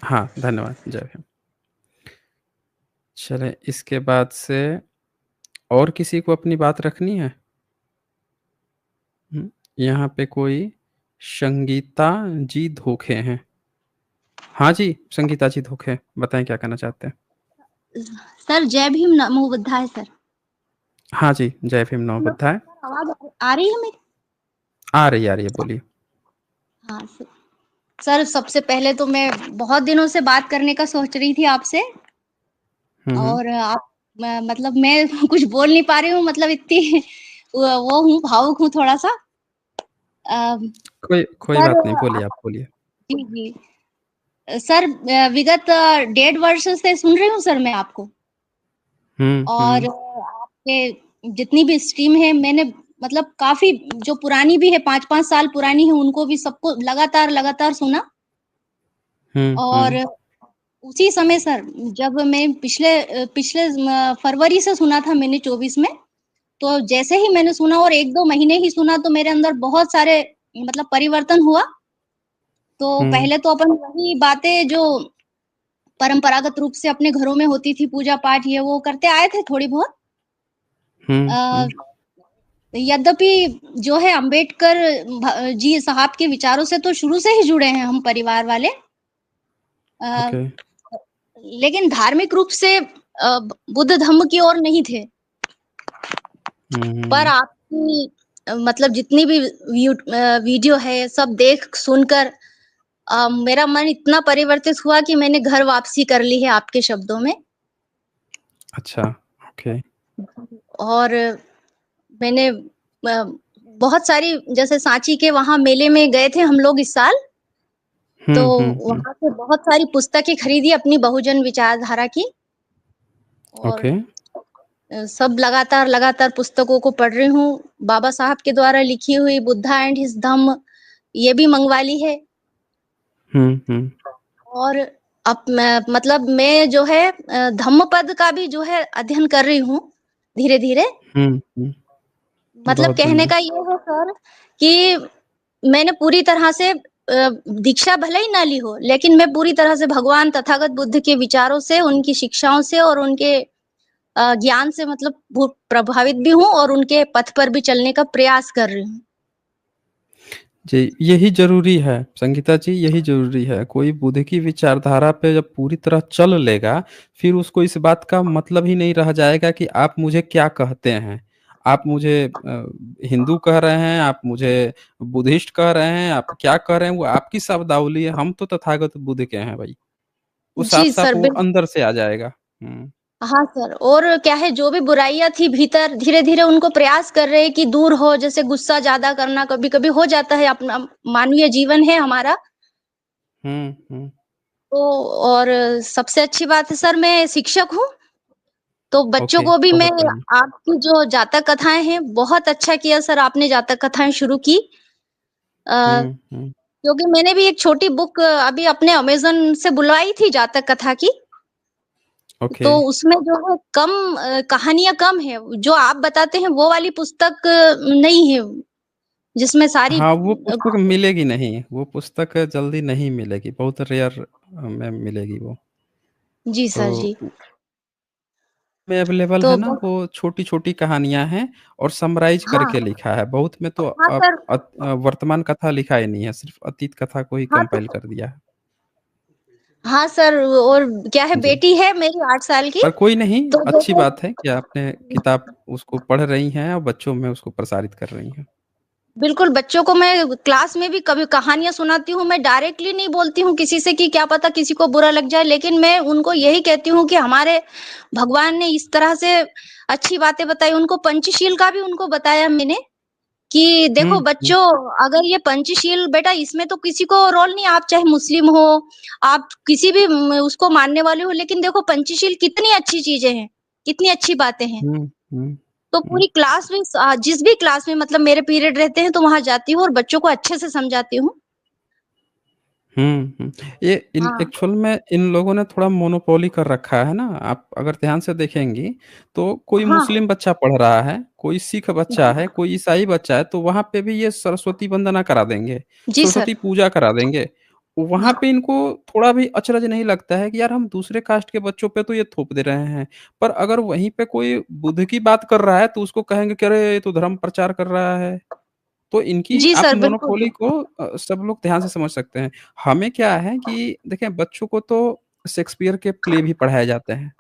हाँ, धन्यवाद। जय हिंद। चलें इसके बाद से और किसी को अपनी बात रखनी है? हुँ, यहाँ पे कोई संगीता जी धोखे हैं। हाँ जी, संगीता जी धोखे, बताएँ क्या कहना चाहते हैं? सर जय भीम नमो बुद्धाय सर। हाँ जी, जय भीम नमो हेलो, बुद्धाय। सर आवाज़ आ रही है मेरी? आ रही है, बोलिए। हाँ सर। सर सबसे पहले तो मैं बहुत दिनों से बात करने का सोच रही थी आपसे हुँ, हुँ। और आप मतलब मैं कुछ बोल नहीं पा रही हूँ मतलब इतनी वो हूँ, भावुक हूँ थोड़ा-सा। अ, कोई सर बात नहीं, बोलिए आप बोलिए। जी, जी। सर विगत 1.5 वर्ष से सुन रही हूँ सर मैं आपको हुँ, और हुँ। आपके जितनी भी स्ट्रीम है मैंने मतलब काफ़ी जो पुरानी भी है 5-5 साल पुरानी है उनको भी सबको लगातार सुना हुँ, और हुँ। उसी समय सर जब मैं पिछले फरवरी से सुना था मैंने 24 में, तो जैसे ही मैंने सुना और 1-2 महीने ही सुना तो मेरे अंदर बहुत सारे मतलब परिवर्तन हुआ। तो हुँ, पहले तो अपन वही बातें जो परंपरागत रूप से अपने घरों में होती थी पूजा-पाठ ये वो करते आए थे थोड़ी बहुत। हुँ, अ, हुँ। यद्यपि जो है अम्बेडकर जी साहब के विचारों से तो शुरू से ही जुड़े हैं हम परिवार वाले। अ, ओके। लेकिन धार्मिक रूप से बुद्ध धम्म की ओर नहीं थे। हुँ, हुँ, पर हुँ। आपकी मतलब जितनी भी वीडियो है सब देख सुनकर मेरा मन इतना परिवर्तित हुआ कि मैंने घर वापसी कर ली है आपके शब्दों में। अच्छा, ओके। और मैंने बहुत सारी जैसे सांची के वहाँ मेले में गए थे हम लोग इस साल, तो हुँ, हुँ, हुँ। वहाँ से बहुत सारी पुस्तकें खरीदी अपनी बहुजन विचारधारा की और ओके। सब लगातार पुस्तकों को पढ़ रही हूँ। बाबा साहब के द्वारा लिखी हुई बुद्धा एंड हिज धम्म ये भी मँगवा ली है हुँ, हुँ। और अब मतलब मैं जो है धम्मपद का भी जो है अध्ययन कर रही हूँ, धीरे-धीरे। हुँ, हुँ। मतलब बहुत कहने बढ़िया। का ये है सर कि मैंने पूरी तरह से दीक्षा भले ही ना ली हो, लेकिन मैं पूरी तरह से भगवान तथागत बुद्ध के विचारों से, उनकी शिक्षाओं से और उनके ज्ञान से मतलब बहुत प्रभावित भी हूँ और उनके पथ पर भी चलने का प्रयास कर रही हूँ। जी, यही ज़रूरी है, संगीता जी यही ज़रूरी है। कोई बुद्ध की विचारधारा पे जब पूरी तरह चल लेगा, फिर उसको इस बात का मतलब ही नहीं रह जाएगा कि आप मुझे क्या कहते हैं। आप मुझे हिंदू कह रहे हैं, आप मुझे बुद्धिस्ट कह रहे हैं, आप क्या कह रहे हैं वो आपकी शब्दावली है, हम तो तथागत बुद्ध के हैं भई। वो जी साफ-साफ सर, वो अंदर से आ जाएगा। हुँ, हाँ सर और क्या है जो भी बुराइयाँ थी भीतर धीरे-धीरे उनको प्रयास कर रहे हैं कि दूर हो, जैसे गुस्सा ज़्यादा करना कभी-कभी हो जाता है अपना मानवीय जीवन है हमारा। हुँ, हुँ। तो और सबसे अच्छी बात है सर मैं शिक्षक हूँ, तो बच्चों ओके, को भी मैं बहुत बढ़िया। आपकी जो जातक कथाएँ हैं, बहुत अच्छा किया सर आपने जातक कथाएँ शुरू की। अ, हुँ, हुँ। क्योंकि मैंने भी एक छोटी बुक अभी अपने अमेज़न से बुलवाई थी जातक कथा की, ओके। तो उसमें जो है कम कहानियाँ कम है, जो आप बताते हैं वो वाली पुस्तक नहीं है, जिसमें सारी हाँ, वो पुस्तक मिलेगी नहीं, वो पुस्तक जल्दी नहीं मिलेगी, बहुत रेयर में मिलेगी वो। जी तो सर जी। उ में अवेलेबल है तो ना, बस वो छोटी-छोटी कहानियाँ हैं और समराइज़ हाँ, करके लिखा है। बहुत में तो हाँ सर, वर्तमान कथा लिखा ही नहीं है, सिर्फ़ अतीत कथा को ही हाँ तो कंपाइल कर दिया है। हाँ सर और क्या है जी, बेटी है मेरी 8 साल की, पर कोई नहीं, तो जो अच्छी है बात है कि आपने किताब उसको पढ़ रही हैं और बच्चों में उसको प्रसारित कर रही हैं। बिल्कुल, बच्चों को मैं क्लास में भी कभी कहानियाँ सुनाती हूँ, मैं डायरेक्टली नहीं बोलती हूँ किसी से कि क्या पता किसी को बुरा लग जाए, लेकिन मैं उनको यही कहती हूँ कि हमारे भगवान ने इस तरह से अच्छी बातें बताई, उनको पंचशील का भी उनको बताया मैंने कि देखो हुँ, हुँ, बच्चों, अगर ये पंचशील बेटा इसमें तो किसी को रोल नहीं, आप चाहे मुस्लिम हो, आप किसी भी उसको मानने वाले हो, लेकिन देखो पंचशील कितनी अच्छी चीज़ें हैं, कितनी अच्छी बातें हैं। हुँ, हुँ, तो हुँ। पूरी क्लास में जिस भी क्लास में मतलब मेरे पीरियड रहते हैं तो वहाँ जाती हूँ और बच्चों को अच्छे से समझाती हूँ। हुँ, हुँ। ये इन हाँ। एक्चुअल में इन लोगों ने थोड़ा मोनोपोली कर रखा है ना, आप अगर ध्यान से देखेंगी, तो कोई हाँ, मुस्लिम बच्चा पढ़ रहा है, कोई सिख बच्चा है, कोई ईसाई बच्चा है, तो वहाँ पे भी ये सरस्वती वंदना करा देंगे, जी सरस्वती सर। पूजा करा देंगे वहाँ हाँ पे इनको थोड़ा भी अचरज नहीं लगता है कि यार हम दूसरे कास्ट के बच्चों पे तो ये थोप दे रहे हैं। पर अगर वहीं पे कोई बुद्ध की बात कर रहा है तो उसको कहेंगे कि अरे ये तो धर्म प्रचार कर रहा है। तो इनकी जी आप सर, बिल्कुल मोनोपोली को सब लोग ध्यान से समझ सकते हैं। हमें क्या है कि देखें बच्चों को तो शेक्सपियर के प्ले भी पढ़ाए जाते हैं।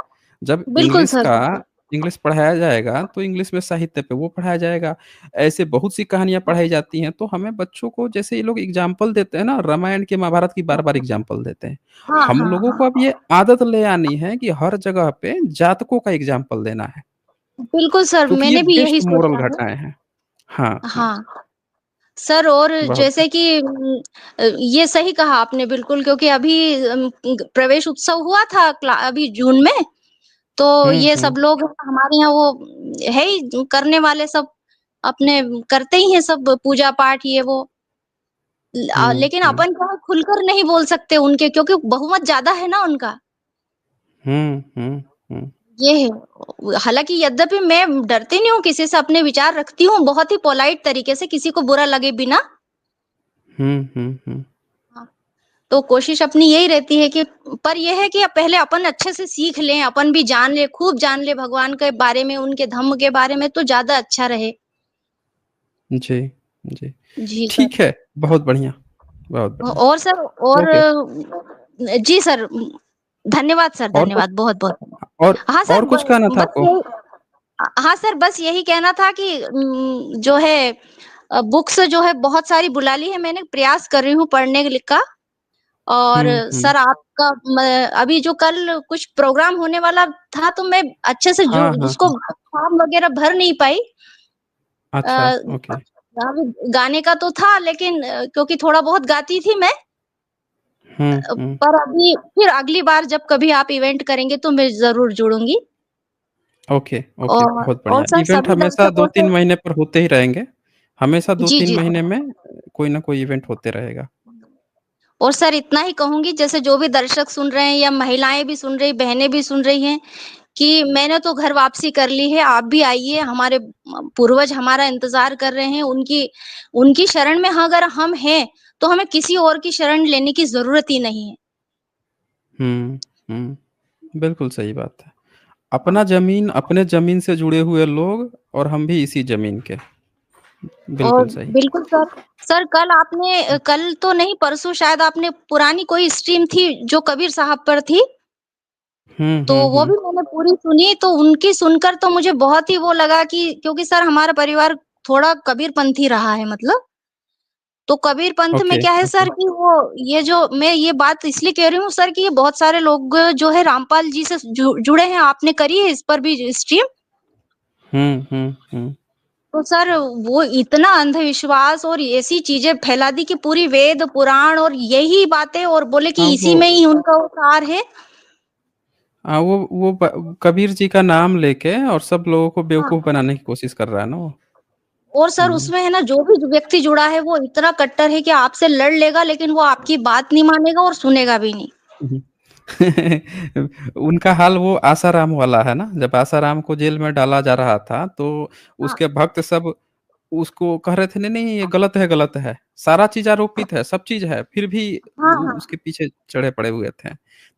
जब बिल्कुल सर, बिल्कुल। इंग्लिश पढ़ाया जाएगा तो इंग्लिश में साहित्य पे वो पढ़ाया जाएगा। ऐसे बहुत सी कहानियाँ पढ़ाई जाती हैं तो हमें बच्चों को जैसे ये लोग एग्ज़ाम्पल देते हैं ना रामायण की, महाभारत की बार-बार एग्ज़ाम्पल देते हैं। हाँ, हम हाँ, लोगों हाँ। को अब ये आदत ले आनी है कि हर जगह पे जातकों का एग्ज़ाम्पल देना है, बिल्कुल सर, क्योंकि ये मैंने भी यही बेस्ट मोरल सोचा है। घटनाएँ हैं। हाँ, हाँ, हाँ, सर और बहुत जैसे कि ये सही कहा आपने बिल्कुल क्योंकि अभी प्रवेश उत्सव हुआ था अभी जून में, तो हुँ, ये सब हुँ, लोग हमारे यहाँ वो है ही करने वाले सब अपने करते ही हैं सब पूजा-पाठ ये वो। हुँ, लेकिन हुँ, अपन क्या है खुलकर नहीं बोल सकते उनके क्योंकि बहुमत ज़्यादा है ना उनका। हुँ, हुँ, हुँ, ये है। हालाँकि यद्यपि मैं डरती नहीं हूँ किसी से, अपने विचार रखती हूँ बहुत ही पोलाइट तरीके से, किसी को बुरा लगे बिना। हुँ, हुँ, हुँ। हाँ, तो कोशिश अपनी यही रहती है कि पर ये है कि पहले अपन अच्छे से सीख लें, अपन भी जान लें, खूब जान लें भगवान के बारे में, उनके धम्म के बारे में तो ज़्यादा अच्छा रहे। जी, जी। जी सर। ठीक है, बहुत बढ़िया, बहुत बढ़िया। और सर और ओके जी सर, धन्यवाद सर, और कुछ धन्यवाद बहुत-बहुत। और हाँ सर, और कुछ कहना था बस आपको? यही हाँ सर, बस यही कहना था कि जो है बुक्स जो है बहुत सारी बुला ली है मैंने, प्रयास कर रही हूँ पढ़ने का और हुँ, हुँ। सर आपका म अभी जो कल कुछ प्रोग्राम होने वाला था तो मैं अच्छे से हाँ, हाँ, उसको हाँ। फॉर्म वगैरह भर नहीं पाई। अच्छा, अ, ओके, गाने का तो था लेकिन क्योंकि थोड़ा बहुत गाती थी मैं हुँ, हुँ। पर अभी फिर अगली बार जब कभी आप इवेंट करेंगे तो मैं ज़रूर जुड़ूँगी ओके, ओके, बहुत और बढ़िया। सर इवेंट सभी हमेशा दर्शकों 2-3 से महीने पर होते ही रहेंगे। हमेशा जी, 2-3 जी महीने सर। में कोई ना कोई इवेंट होते रहेगा। और सर इतना ही कहूँगी जैसे जो भी दर्शक सुन रहे हैं या महिलाएँ भी सुन रही, बहनें भी सुन रही हैं कि मैंने तो घर वापसी कर ली है, आप भी आइए, हमारे पूर्वज हमारा इंतज़ार कर रहे हैं, उनकी उनकी शरण में अगर हम हैं, तो हमें किसी और की शरण लेने की ज़रूरत ही नहीं है। हुँ, हुँ। बिल्कुल सही बात है। हाँ, अपने ज़मीन से जुड़े हुए लोग और हम भी इसी ज़मीन के। और बिल्कुल सही। बिल्कुल सर, सर कल आपने कल तो नहीं परसों शायद आपने पुरानी कोई स्ट्रीम थी जो कबीर साहब पर थी, हुँ, तो हुँ, वो हुँ। भी मैंने पूरी सुनी, तो उनकी सुनकर तो मुझे बहुत ही वो लगा कि क्योंकि सर हमारा परिवार थोड़ा कबीरपंथी रहा है मतलब। तो कबीर पंथ में ओके, क्या है ओके। सर कि वो ये जो मैं ये बात इसलिए कह रही हूँ सर कि ये बहुत सारे लोग जो है रामपाल जी से जुड़े हैं, आपने करी है इस पर भी स्ट्रीम? हुँ, हुँ, हुँ। तो सर वो इतना अंधविश्वास और ऐसी चीज़ें फैला दी कि पूरी वेद, पुराण और यही बातें और बोले हाँ, कि इसी में ही उनका वो सार है। वो कबीर जी का नाम लेके और सब लोगों को हाँ। बेवकूफ़ बनाने की कोशिश कर रहा है ना वो। और सर हुँ। उसमें है ना जो भी व्यक्ति जुड़ा है वो इतना कट्टर है कि आपसे लड़ लेगा लेकिन वो आपकी बात नहीं मानेगा और सुनेगा भी नहीं। हुँ। उनका हाल वो आसाराम वाला है ना, जब आसाराम को जेल में डाला जा रहा था, तो हाँ, उसके भक्त सब उसको कह रहे थे, "नहीं-नहीं ये गलत है।" सारा चीज़ आरोपित है, सब चीज़ है, फिर भी हाँ, वो हाँ। उसके पीछे चढ़े पड़े हुए थे।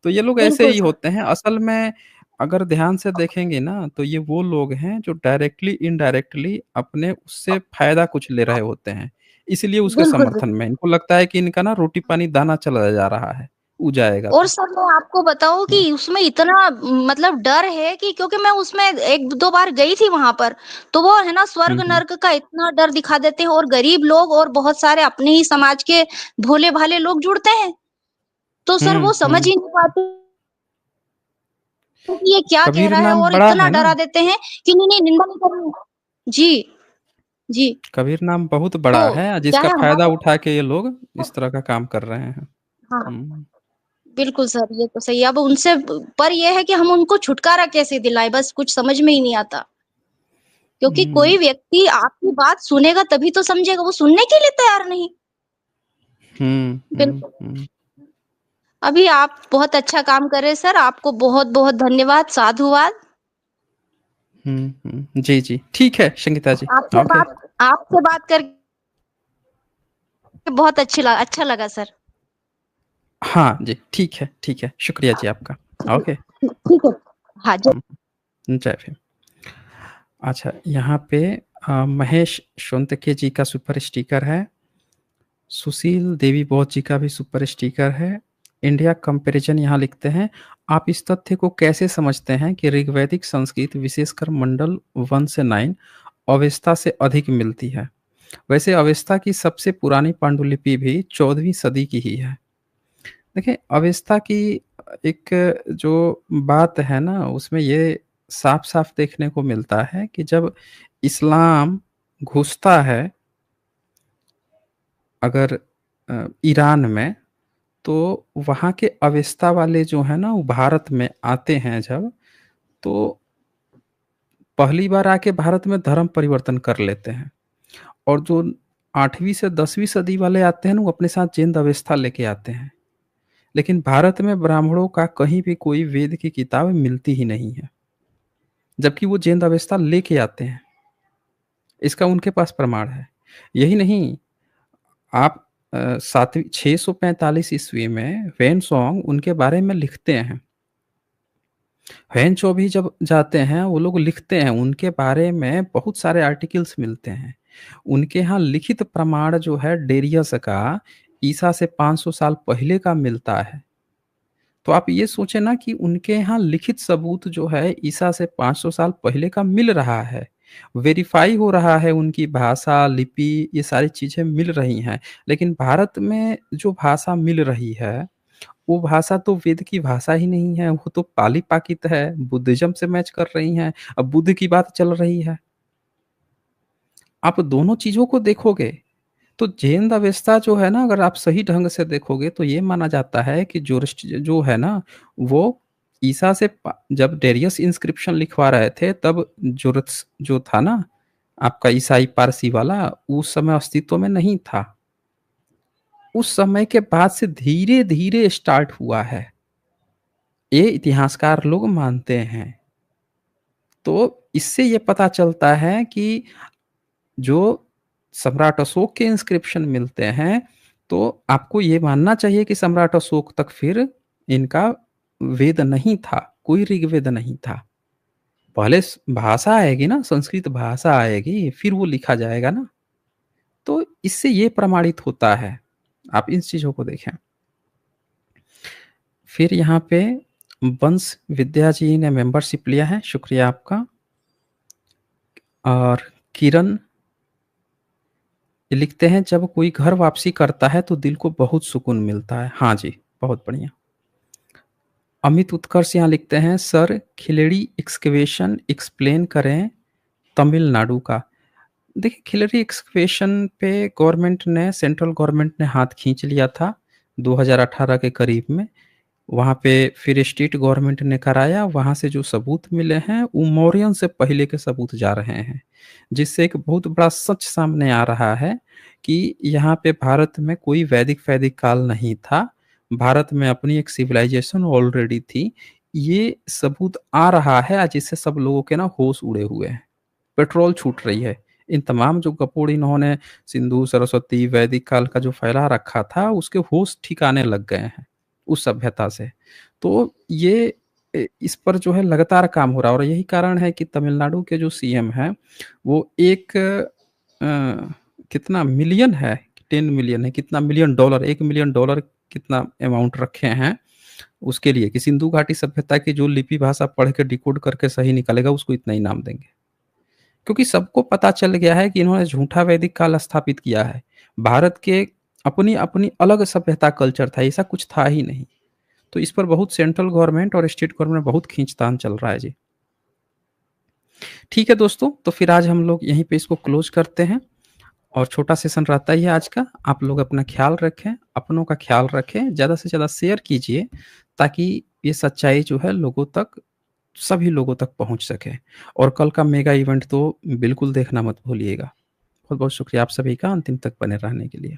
तो ये लोग ऐसे बिल्कुल ही सर। होते हैं, असल में अगर ध्यान से देखेंगे ना, तो ये वो लोग हैं जो डायरेक्टली, इनडायरेक्टली अपने उससे फ़ायदा कुछ ले रहे होते हैं, इसलिए उसके बिल्कुल, समर्थन बिल्कुल। में। इनको लगता है कि इनका ना रोटी-पानी दाना चला जा रहा है, ऊ जाएगा और तो। सर मैं आपको बताऊँ हुँ, कि उसमें इतना मतलब डर है कि क्योंकि मैं उसमें 1-2 बार गई थी वहाँ पर, तो वो है ना हुँ, स्वर्ग हुँ। नर्क का इतना डर दिखा देते हैं और गरीब लोग और बहुत सारे अपने ही समाज के भोले-भाले लोग जुड़ते हैं। तो सर हुँ, वो समझ हुँ। ही नहीं पाते कि ये क्या कह कबीर रहा है नाम और बड़ा इतना है ना, डरा देते हैं कि नहीं, नहीं निंदा नहीं करनी है। जी, जी। कबीर नाम बहुत तो बड़ा है, क्या जिसका है फ़ायदा हमारे उठा के ये लोग इस तरह का काम कर रहे हैं। हाँ। हुँ, बिल्कुल सर, ये तो सही है। अब उनसे पर ये है कि हम उनको छुटकारा कैसे दिलाएँ बस कुछ समझ में ही नहीं आता। क्योंकि हुँ, कोई व्यक्ति आपकी बात सुनेगा तभी तो समझेगा, वो सुनने के लिए तैयार नहीं। हुँ, हुँ, बिल्कुल। हुँ, अभी आप बहुत अच्छा काम कर रहे हैं सर, आपको बहुत-बहुत धन्यवाद, साधुवाद। हुँ, हुँ। जी, जी। ठीक है संगीता जी, ओके। आपसे बात करके बहुत अच्छा लगा सर। हाँ जी, ठीक है, शुक्रिया जी आपका। ओके। ठीक है। हाँ जी। जय भीम। अच्छा, यहाँ पे महेश सोनटके जी का सुपर स्टिकर है। सुशील देवी बौद्ध जी का भी सुपर स्टिकर है। इंडिया कंपैरिजन यहाँ लिखते हैं, आप इस तथ्य को कैसे समझते हैं कि ऋग्वैदिक संस्कृत विशेषकर मंडल 1 से 9 अवेस्ता से अधिक मिलती है? वैसे अवेस्ता की सबसे पुरानी पांडुलिपि भी 14वीं सदी की ही है। देखिए, अवेस्ता की एक जो बात है ना, उसमें ये साफ-साफ देखने को मिलता है कि जब इस्लाम घुसता है अगर ईरान में, तो वहाँ के अवेस्ता वाले जो हैं ना, वो भारत में आते हैं जब, तो पहली बार आके भारत में धर्म परिवर्तन कर लेते हैं। और जो 8वीं से 10वीं सदी वाले आते हैं ना, वो अपने साथ जैन अवेस्ता लेके आते हैं। लेकिन भारत में ब्राह्मणों का कहीं भी कोई वेद की किताब मिलती ही नहीं है, जबकि वो जैन अवेस्ता लेके आते हैं। इसका उनके पास प्रमाण है। यही नहीं, आप 7वीं 645 ईस्वी में वेनसोंग उनके बारे में लिखते हैं। वेनचो भी जब जाते हैं, वो लोग लिखते हैं, उनके बारे में बहुत सारे आर्टिकल्स मिलते हैं। उनके यहाँ लिखित प्रमाण जो है डेरियस का, ईसा से 500 साल पहले का मिलता है। तो आप ये सोचें ना कि उनके यहाँ लिखित सबूत जो है ईसा से 500 साल पहले का मिल रहा है, वेरीफाई हो रहा है, उनकी भाषा, लिपि, ये सारी चीज़ें मिल रही हैं। लेकिन भारत में जो भाषा मिल रही है, वो भाषा तो वेद की भाषा ही नहीं है, वो तो पाली-प्राकृत है, बुद्धिज़्म से मैच कर रही हैं। अब बुद्ध की बात चल रही है। आप दोनों चीज़ों को देखोगे, तो जैन अवेस्ता जो है ना, अगर आप सही ढंग से देखोगे तो ये माना जाता है कि जो है ना, वो ईसा से जब डेरियस इंस्क्रिप्शन लिखवा रहे थे, तब जोरस जो था ना, आपका ईसाई पारसी वाला, उस समय अस्तित्व में नहीं था। उस समय के बाद से धीरे धीरे स्टार्ट हुआ है, ये इतिहासकार लोग मानते हैं। तो इससे ये पता चलता है कि जो सम्राट अशोक के इंस्क्रिप्शन मिलते हैं, तो आपको ये मानना चाहिए कि सम्राट अशोक तक फिर इनका वेद नहीं था, कोई ऋग्वेद नहीं था। पहले भाषा आएगी ना, संस्कृत भाषा आएगी, फिर वो लिखा जाएगा ना। तो इससे ये प्रमाणित होता है। आप इन चीज़ों को देखें। फिर यहाँ पे वंश विद्या जी ने मेंबरशिप लिया है, शुक्रिया आपका। और किरण ये लिखते हैं, जब कोई घर वापसी करता है तो दिल को बहुत सुकून मिलता है। हाँ जी, बहुत बढ़िया। अमित उत्कर्ष यहाँ लिखते हैं, सर खिलेड़ी एक्सकेवेशन एक्सप्लेन करें तमिलनाडु का। देखिए, खिलेड़ी एक्सकेवेशन पे गवर्नमेंट ने, सेंट्रल गवर्नमेंट ने हाथ खींच लिया था 2018 के करीब में। वहाँ पे फिर स्टेट गवर्नमेंट ने कराया, वहाँ से जो सबूत मिले हैं वो मौर्यन से पहले के सबूत जा रहे हैं, जिससे एक बहुत बड़ा सच सामने आ रहा है कि यहाँ पे भारत में कोई वैदिक काल नहीं था, भारत में अपनी एक सिविलाइजेशन ऑलरेडी थी। ये सबूत आ रहा है, जिससे सब लोगों के ना होश उड़े हुए हैं, पेट्रोल छूट रही है। इन तमाम जो कपोड़ इन्होंने सिंधु सरस्वती वैदिक काल का जो फैला रखा था, उसके होश ठिकाने लग गए हैं उस सभ्यता से। तो ये इस पर जो है लगातार काम हो रहा है, और यही कारण है कि तमिलनाडु के जो सीएम हैं, वो एक कितना मिलियन है, 10 मिलियन है, कितना मिलियन डॉलर, 1 मिलियन डॉलर कितना अमाउंट रखे हैं उसके लिए कि सिंधु घाटी सभ्यता की जो लिपि भाषा पढ़ के डिकोड करके सही निकालेगा, उसको इतना इनाम देंगे। क्योंकि सबको पता चल गया है कि इन्होंने झूठा वैदिक काल स्थापित किया है। भारत के अपनी अपनी अलग सभ्यता कल्चर था, ऐसा कुछ था ही नहीं। तो इस पर बहुत सेंट्रल गवर्नमेंट और स्टेट गवर्नमेंट बहुत खींचतान चल रहा है जी। ठीक है दोस्तों, तो फिर आज हम लोग यहीं पे इसको क्लोज करते हैं, और छोटा सेशन रहता ही है आज का। आप लोग अपना ख्याल रखें, अपनों का ख्याल रखें, ज़्यादा से ज़्यादा शेयर कीजिए, ताकि ये सच्चाई जो है लोगों तक, सभी लोगों तक पहुंच सके। और कल का मेगा इवेंट तो बिल्कुल देखना मत भूलिएगा। बहुत बहुत शुक्रिया आप सभी का अंतिम तक बने रहने के लिए।